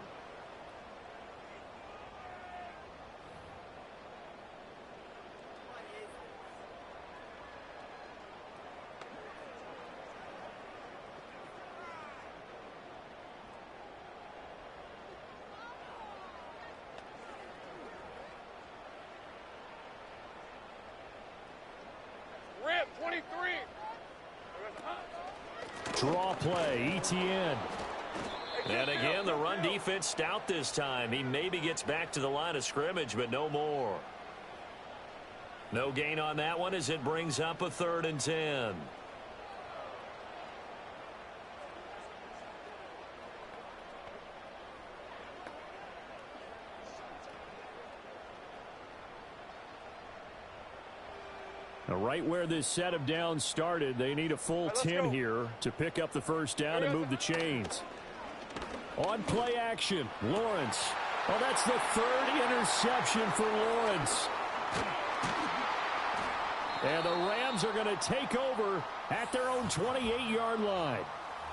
Draw play, Etienne. And again, the run defense stout this time. He maybe gets back to the line of scrimmage, but no more. No gain on that one as it brings up a 3rd and 10. Right where this set of downs started, they need a full 10 here to pick up the first down and move the chains. On play action, Lawrence. Oh, that's the 3rd interception for Lawrence. And the Rams are going to take over at their own 28-yard line.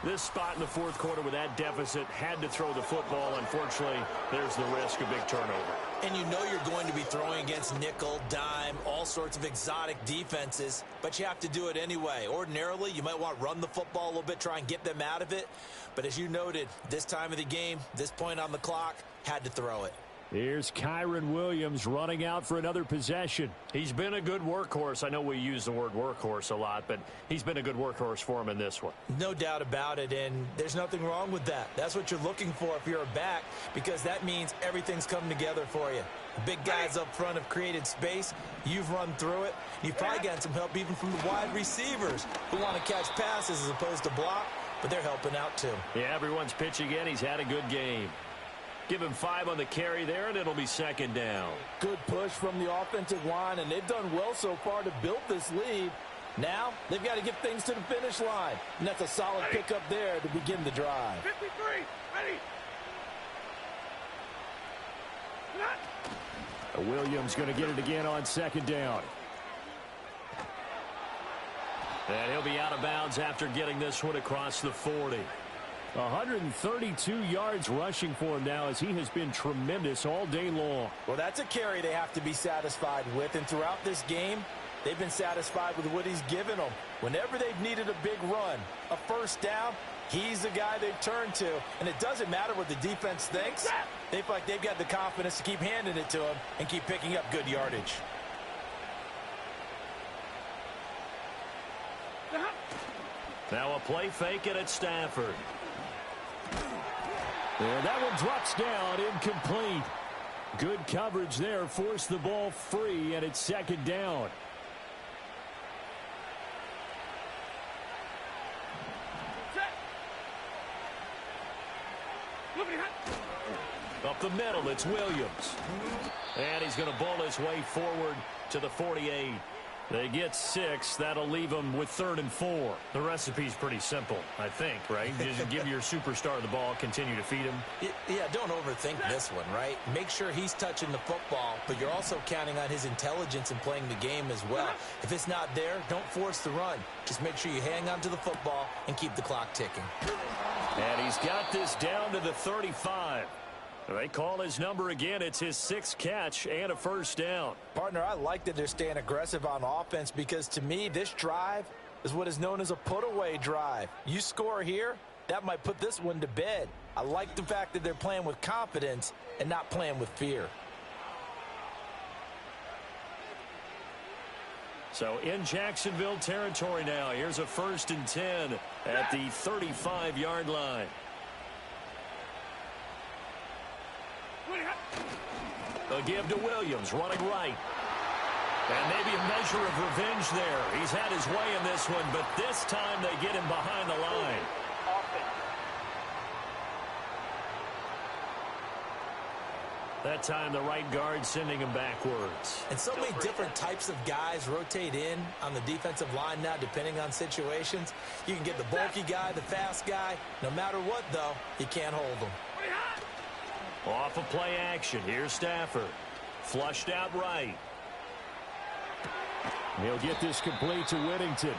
This spot in the 4th quarter with that deficit had to throw the football. Unfortunately, there's the risk of big turnover. And you know you're going to be throwing against nickel, dime, all sorts of exotic defenses, but you have to do it anyway. Ordinarily, you might want to run the football a little bit, try and get them out of it. But as you noted, this time of the game, this point on the clock, had to throw it. Here's Kyron Williams running out for another possession. He's been a good workhorse. I know we use the word workhorse a lot, but he's been a good workhorse for him in this one. No doubt about it, and there's nothing wrong with that. That's what you're looking for if you're a back, because that means everything's come together for you. The big guys up front have created space. You've run through it. You've probably gotten some help even from the wide receivers who want to catch passes as opposed to block, but they're helping out too. Yeah, everyone's pitching in. He's had a good game. Give him 5 on the carry there, and it'll be 2nd down. Good push from the offensive line, and they've done well so far to build this lead. Now, they've got to get things to the finish line, and that's a solid pickup there to begin the drive. 53, ready. Williams going to get it again on 2nd down. And he'll be out of bounds after getting this one across the 40. 132 yards rushing for him now as he has been tremendous all day long. Well, that's a carry they have to be satisfied with, and throughout this game, they've been satisfied with what he's given them. Whenever they've needed a big run, a first down, he's the guy they've turned to, and it doesn't matter what the defense thinks. They feel like they've got the confidence to keep handing it to him and keep picking up good yardage. Now a play fake it at Stafford. And that one drops down, incomplete. Good coverage there, forced the ball free, and it's 2nd down. Up the middle, it's Williams. And he's going to bowl his way forward to the 48. They get 6. That'll leave them with 3rd and 4. The recipe's pretty simple, I think, right? Just give your superstar the ball, continue to feed him. Yeah, don't overthink this one, right? Make sure he's touching the football, but you're also counting on his intelligence in playing the game as well. If it's not there, don't force the run. Just make sure you hang on to the football and keep the clock ticking. And he's got this down to the 35. They call his number again. It's his 6th catch and a first down. Partner, I like that they're staying aggressive on offense because to me, this drive is what is known as a put-away drive. You score here, that might put this one to bed. I like the fact that they're playing with confidence and not playing with fear. So in Jacksonville territory now. Here's a 1st and 10 at the 35-yard line. A give to Williams, running right. And maybe a measure of revenge there. He's had his way in this one, but this time they get him behind the line. That time the right guard sending him backwards. And so many different types of guys rotate in on the defensive line now, depending on situations. You can get the bulky guy, the fast guy. No matter what, though, you can't hold them. Off of play action. Here's Stafford. Flushed out right. He'll get this complete to Whittington.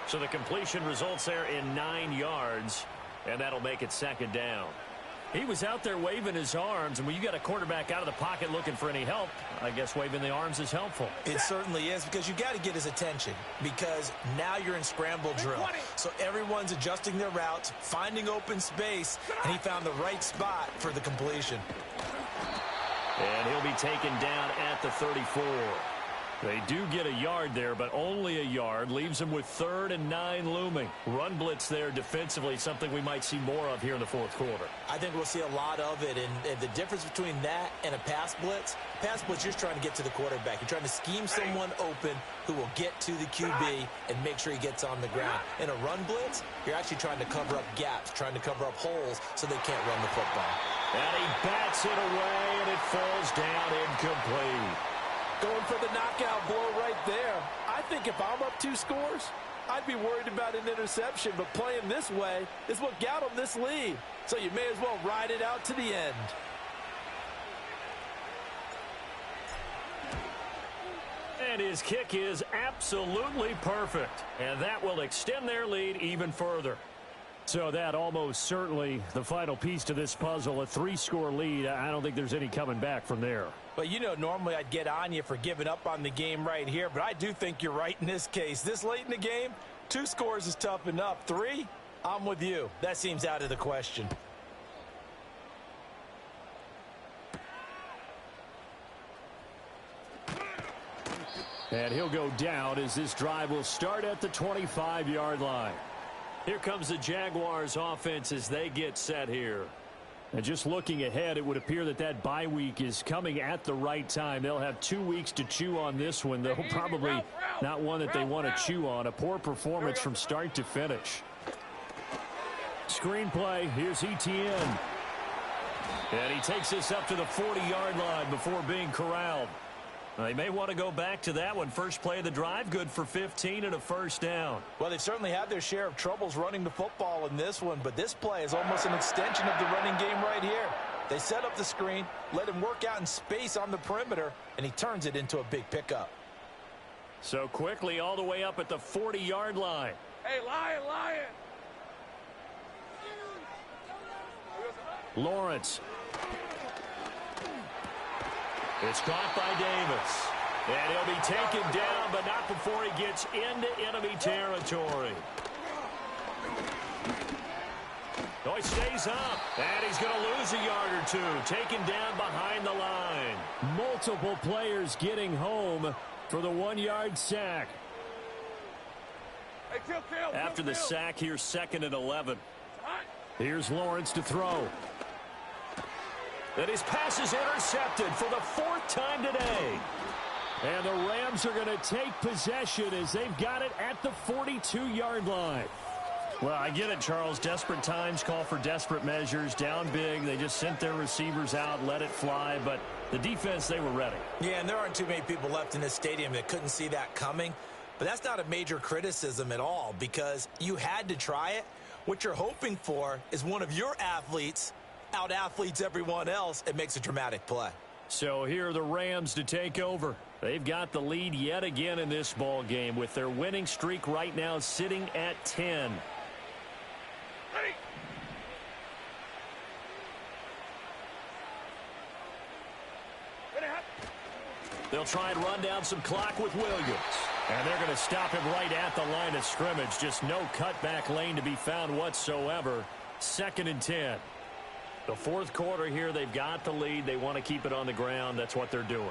So the completion results there in 9 yards, and that'll make it 2nd down. He was out there waving his arms, and when you got a quarterback out of the pocket looking for any help, I guess waving the arms is helpful. It certainly is, because you got to get his attention, because now you're in scramble drill. So everyone's adjusting their routes, finding open space, and he found the right spot for the completion. And he'll be taken down at the 34. They do get a yard there, but only a yard. Leaves them with 3rd and 9 looming. Run blitz there defensively, something we might see more of here in the 4th quarter. I think we'll see a lot of it, and the difference between that and a pass blitz, you're trying to get to the quarterback. You're trying to scheme someone open who will get to the QB and make sure he gets on the ground. In a run blitz, you're actually trying to cover up gaps, trying to cover up holes so they can't run the football. And he bats it away, and it falls down incomplete. Going for the knockout blow right there. I think if I'm up 2 scores, I'd be worried about an interception, but playing this way is what got them this lead. So you may as well ride it out to the end. And his kick is absolutely perfect. And that will extend their lead even further. So that almost certainly the final piece to this puzzle, a 3-score lead. I don't think there's any coming back from there. But, you know, normally I'd get on you for giving up on the game right here, but I do think you're right in this case. This late in the game, 2 scores is tough enough. 3, I'm with you. That seems out of the question. And he'll go down as this drive will start at the 25-yard line. Here comes the Jaguars offense as they get set here. And just looking ahead, it would appear that bye week is coming at the right time. They'll have 2 weeks to chew on this one, though probably not one that they want to chew on. A poor performance from start to finish. Screenplay, here's Etienne. And he takes this up to the 40-yard line before being corralled. They may want to go back to that one. First play of the drive, good for 15 and a 1st down. Well, they've certainly had their share of troubles running the football in this one, but this play is almost an extension of the running game right here. They set up the screen, let him work out in space on the perimeter, and he turns it into a big pickup. So quickly all the way up at the 40-yard line. Hey, Lion! Lawrence. It's caught by Davis. And he'll be taken down, but not before he gets into enemy territory. Oh, he stays up. And he's going to lose a yard or 2. Taken down behind the line. Multiple players getting home for the 1-yard sack. Hey, kill. After the sack, here's 2nd and 11. Here's Lawrence to throw. And his pass is intercepted for the 4th time today. And the Rams are going to take possession as they've got it at the 42-yard line. Well, I get it, Charles. Desperate times call for desperate measures. Down big. They just sent their receivers out, let it fly. But the defense, they were ready. Yeah, and there aren't too many people left in this stadium that couldn't see that coming. But that's not a major criticism at all, because you had to try it. What you're hoping for is one of your athletes out-athletes everyone else and makes a dramatic play. So here are the Rams to take over. They've got the lead yet again in this ball game with their winning streak right now sitting at 10. Ready. They'll try and run down some clock with Williams. And they're going to stop him right at the line of scrimmage. Just no cutback lane to be found whatsoever. 2nd and 10. The fourth quarter here, they've got the lead. They want to keep it on the ground. That's what they're doing.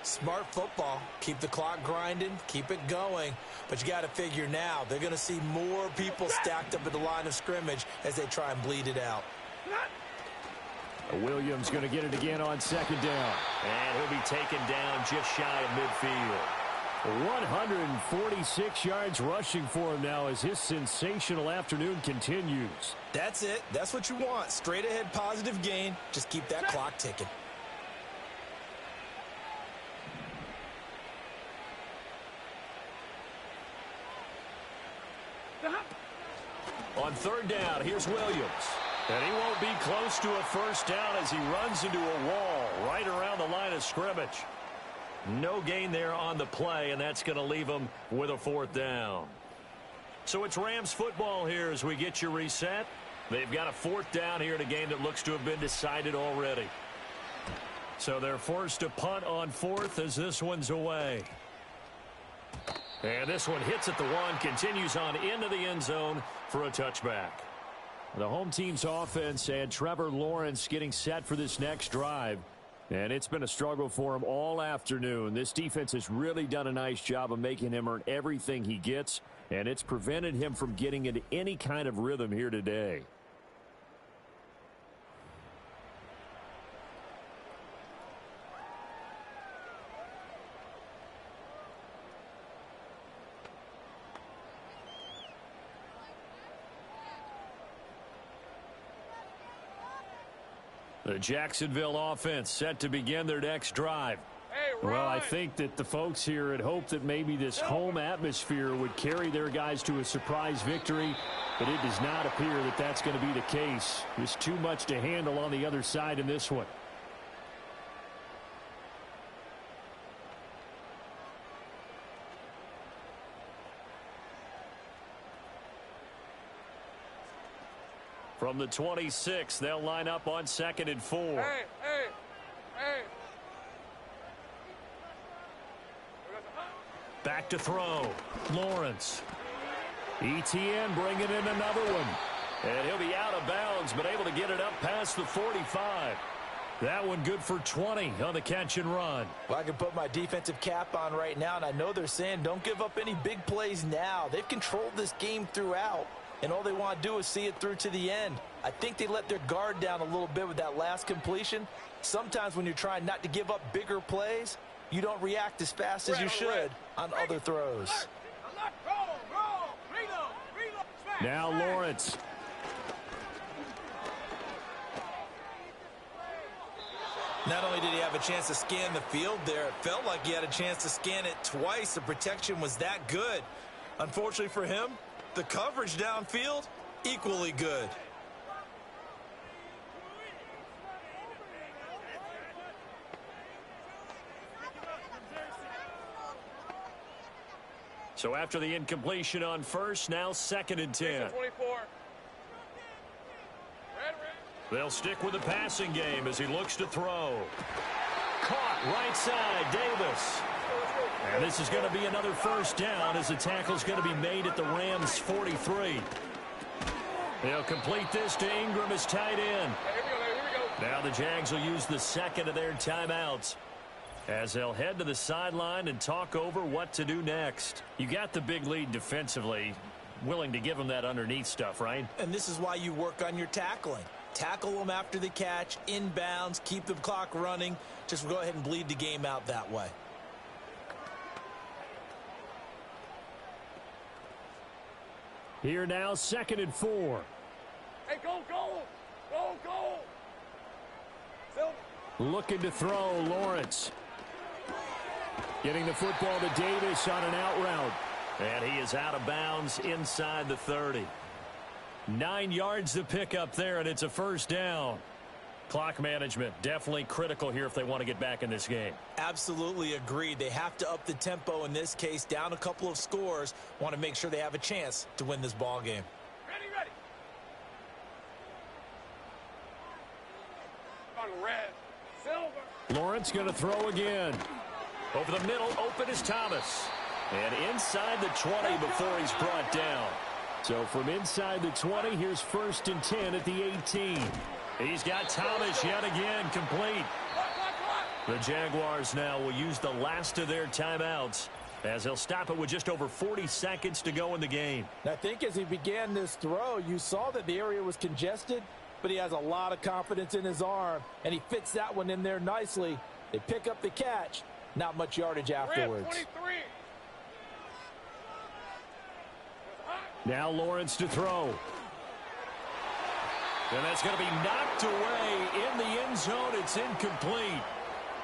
Smart football. Keep the clock grinding. Keep it going. But you got to figure now, they're going to see more people stacked up at the line of scrimmage as they try and bleed it out. Williams going to get it again on 2nd down. And he'll be taken down just shy of midfield. 146 yards rushing for him now as his sensational afternoon continues. That's it. That's what you want. Straight ahead positive gain. Just keep that clock ticking. On 3rd down, here's Williams. And he won't be close to a first down as he runs into a wall right around the line of scrimmage. No gain there on the play, and that's going to leave him with a 4th down. So it's Rams football here as we get you reset. They've got a 4th down here in a game that looks to have been decided already. So they're forced to punt on 4th as this one's away. And this one hits at the 1, continues on into the end zone for a touchback. The home team's offense and Trevor Lawrence getting set for this next drive. And it's been a struggle for him all afternoon. This defense has really done a nice job of making him earn everything he gets, and it's prevented him from getting into any kind of rhythm here today. The Jacksonville offense set to begin their next drive. Well, I think that the folks here had hoped that maybe this home atmosphere would carry their guys to a surprise victory, but it does not appear that that's going to be the case. There's too much to handle on the other side in this one. From the 26, they'll line up on 2nd and 4. Hey. Back to throw. Lawrence. ETN bringing in another one. And he'll be out of bounds, but able to get it up past the 45. That one good for 20 on the catch and run. Well, I can put my defensive cap on right now, and I know they're saying don't give up any big plays now. They've controlled this game throughout, and all they want to do is see it through to the end. I think they let their guard down a little bit with that last completion. Sometimes when you're trying not to give up bigger plays, you don't react as fast as you should on other throws. Now Lawrence. Not only did he have a chance to scan the field there, it felt like he had a chance to scan it twice. The protection was that good. Unfortunately for him, the coverage downfield, equally good. So after the incompletion on first, now 2nd and 10. They'll stick with the passing game as he looks to throw. Caught right side, Davis. And this is going to be another first down as the tackle's going to be made at the Rams' 43. They'll complete this to Ingram as tight end. Now the Jags will use the second of their timeouts as they'll head to the sideline and talk over what to do next. You got the big lead defensively. Willing to give them that underneath stuff, right? And this is why you work on your tackling. Tackle them after the catch, inbounds, keep the clock running. Just go ahead and bleed the game out that way. Here now, 2nd and 4. Hey, go! Looking to throw, Lawrence. Getting the football to Davis on an out route. And he is out of bounds inside the 30. 9 yards to pick up there, and it's a first down. Clock management definitely critical here if they want to get back in this game. Absolutely agreed. They have to up the tempo in this case, down a couple of scores. Want to make sure they have a chance to win this ball game. Ready. On red. Silver. Lawrence going to throw again. Over the middle, open is Thomas. And inside the 20 before he's brought down. So from inside the 20, here's 1st and 10 at the 18. He's got Thomas yet again complete. The Jaguars now will use the last of their timeouts as they'll stop it with just over 40 seconds to go in the game. I think as he began this throw, you saw that the area was congested, but he has a lot of confidence in his arm, and he fits that one in there nicely. They pick up the catch. Not much yardage afterwards. Now Lawrence to throw. And that's going to be knocked away in the end zone. It's incomplete.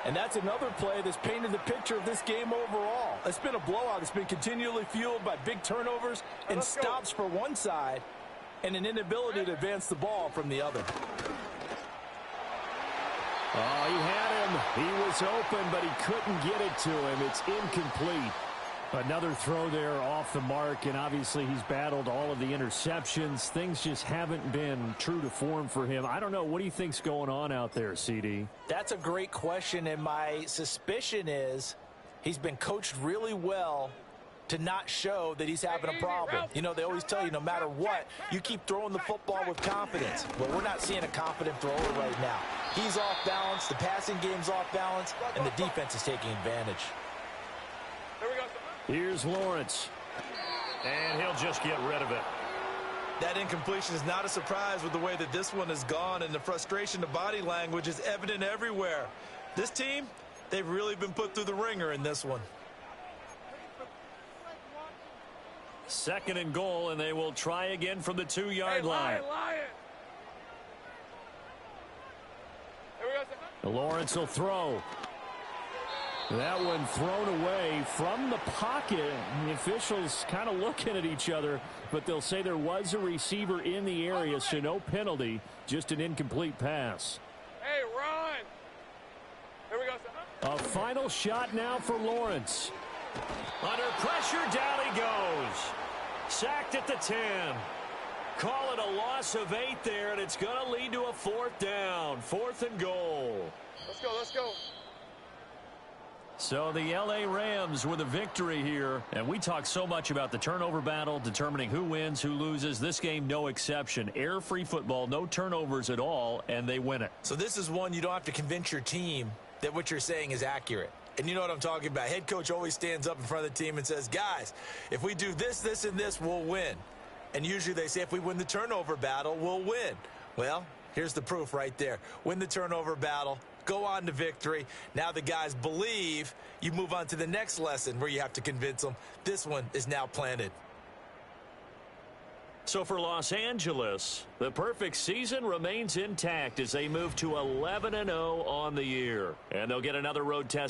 And that's another play that's painted the picture of this game overall. It's been a blowout. It's been continually fueled by big turnovers and stops for one side and an inability to advance the ball from the other. Oh, he had him. He was open, but he couldn't get it to him. It's incomplete. Another throw there off the mark, and obviously he's battled all of the interceptions. Things just haven't been true to form for him. I don't know. What do you think's going on out there, CD? That's a great question, and my suspicion is he's been coached really well to not show that he's having a problem. You know, they always tell you no matter what, you keep throwing the football with confidence. Well, we're not seeing a confident thrower right now. He's off balance, the passing game's off balance, and the defense is taking advantage. Here's Lawrence. And he'll just get rid of it. That incompletion is not a surprise with the way that this one has gone, and the frustration, the body language is evident everywhere. This team, they've really been put through the ringer in this one. 2nd and goal, and they will try again from the 2-yard line. Lawrence will throw. That one thrown away from the pocket. The officials kind of looking at each other, but they'll say there was a receiver in the area, so no penalty, just an incomplete pass. Hey, run! Here we go. A final shot now for Lawrence. Under pressure, down he goes. Sacked at the 10. Call it a loss of 8 there, and it's going to lead to a 4th down. 4th and goal. Let's go, let's go. So the L.A. Rams with a victory here. And we talk so much about the turnover battle, determining who wins, who loses. This game, no exception. Error-free football, no turnovers at all, and they win it. So this is one you don't have to convince your team that what you're saying is accurate. And you know what I'm talking about. Head coach always stands up in front of the team and says, guys, if we do this, this, and this, we'll win. And usually they say if we win the turnover battle, we'll win. Well, here's the proof right there. Win the turnover battle. Go on to victory. Now the guys believe. You move on to the next lesson where you have to convince them. This one is now planted. So for Los Angeles, the perfect season remains intact as they move to 11-0 on the year. And they'll get another road test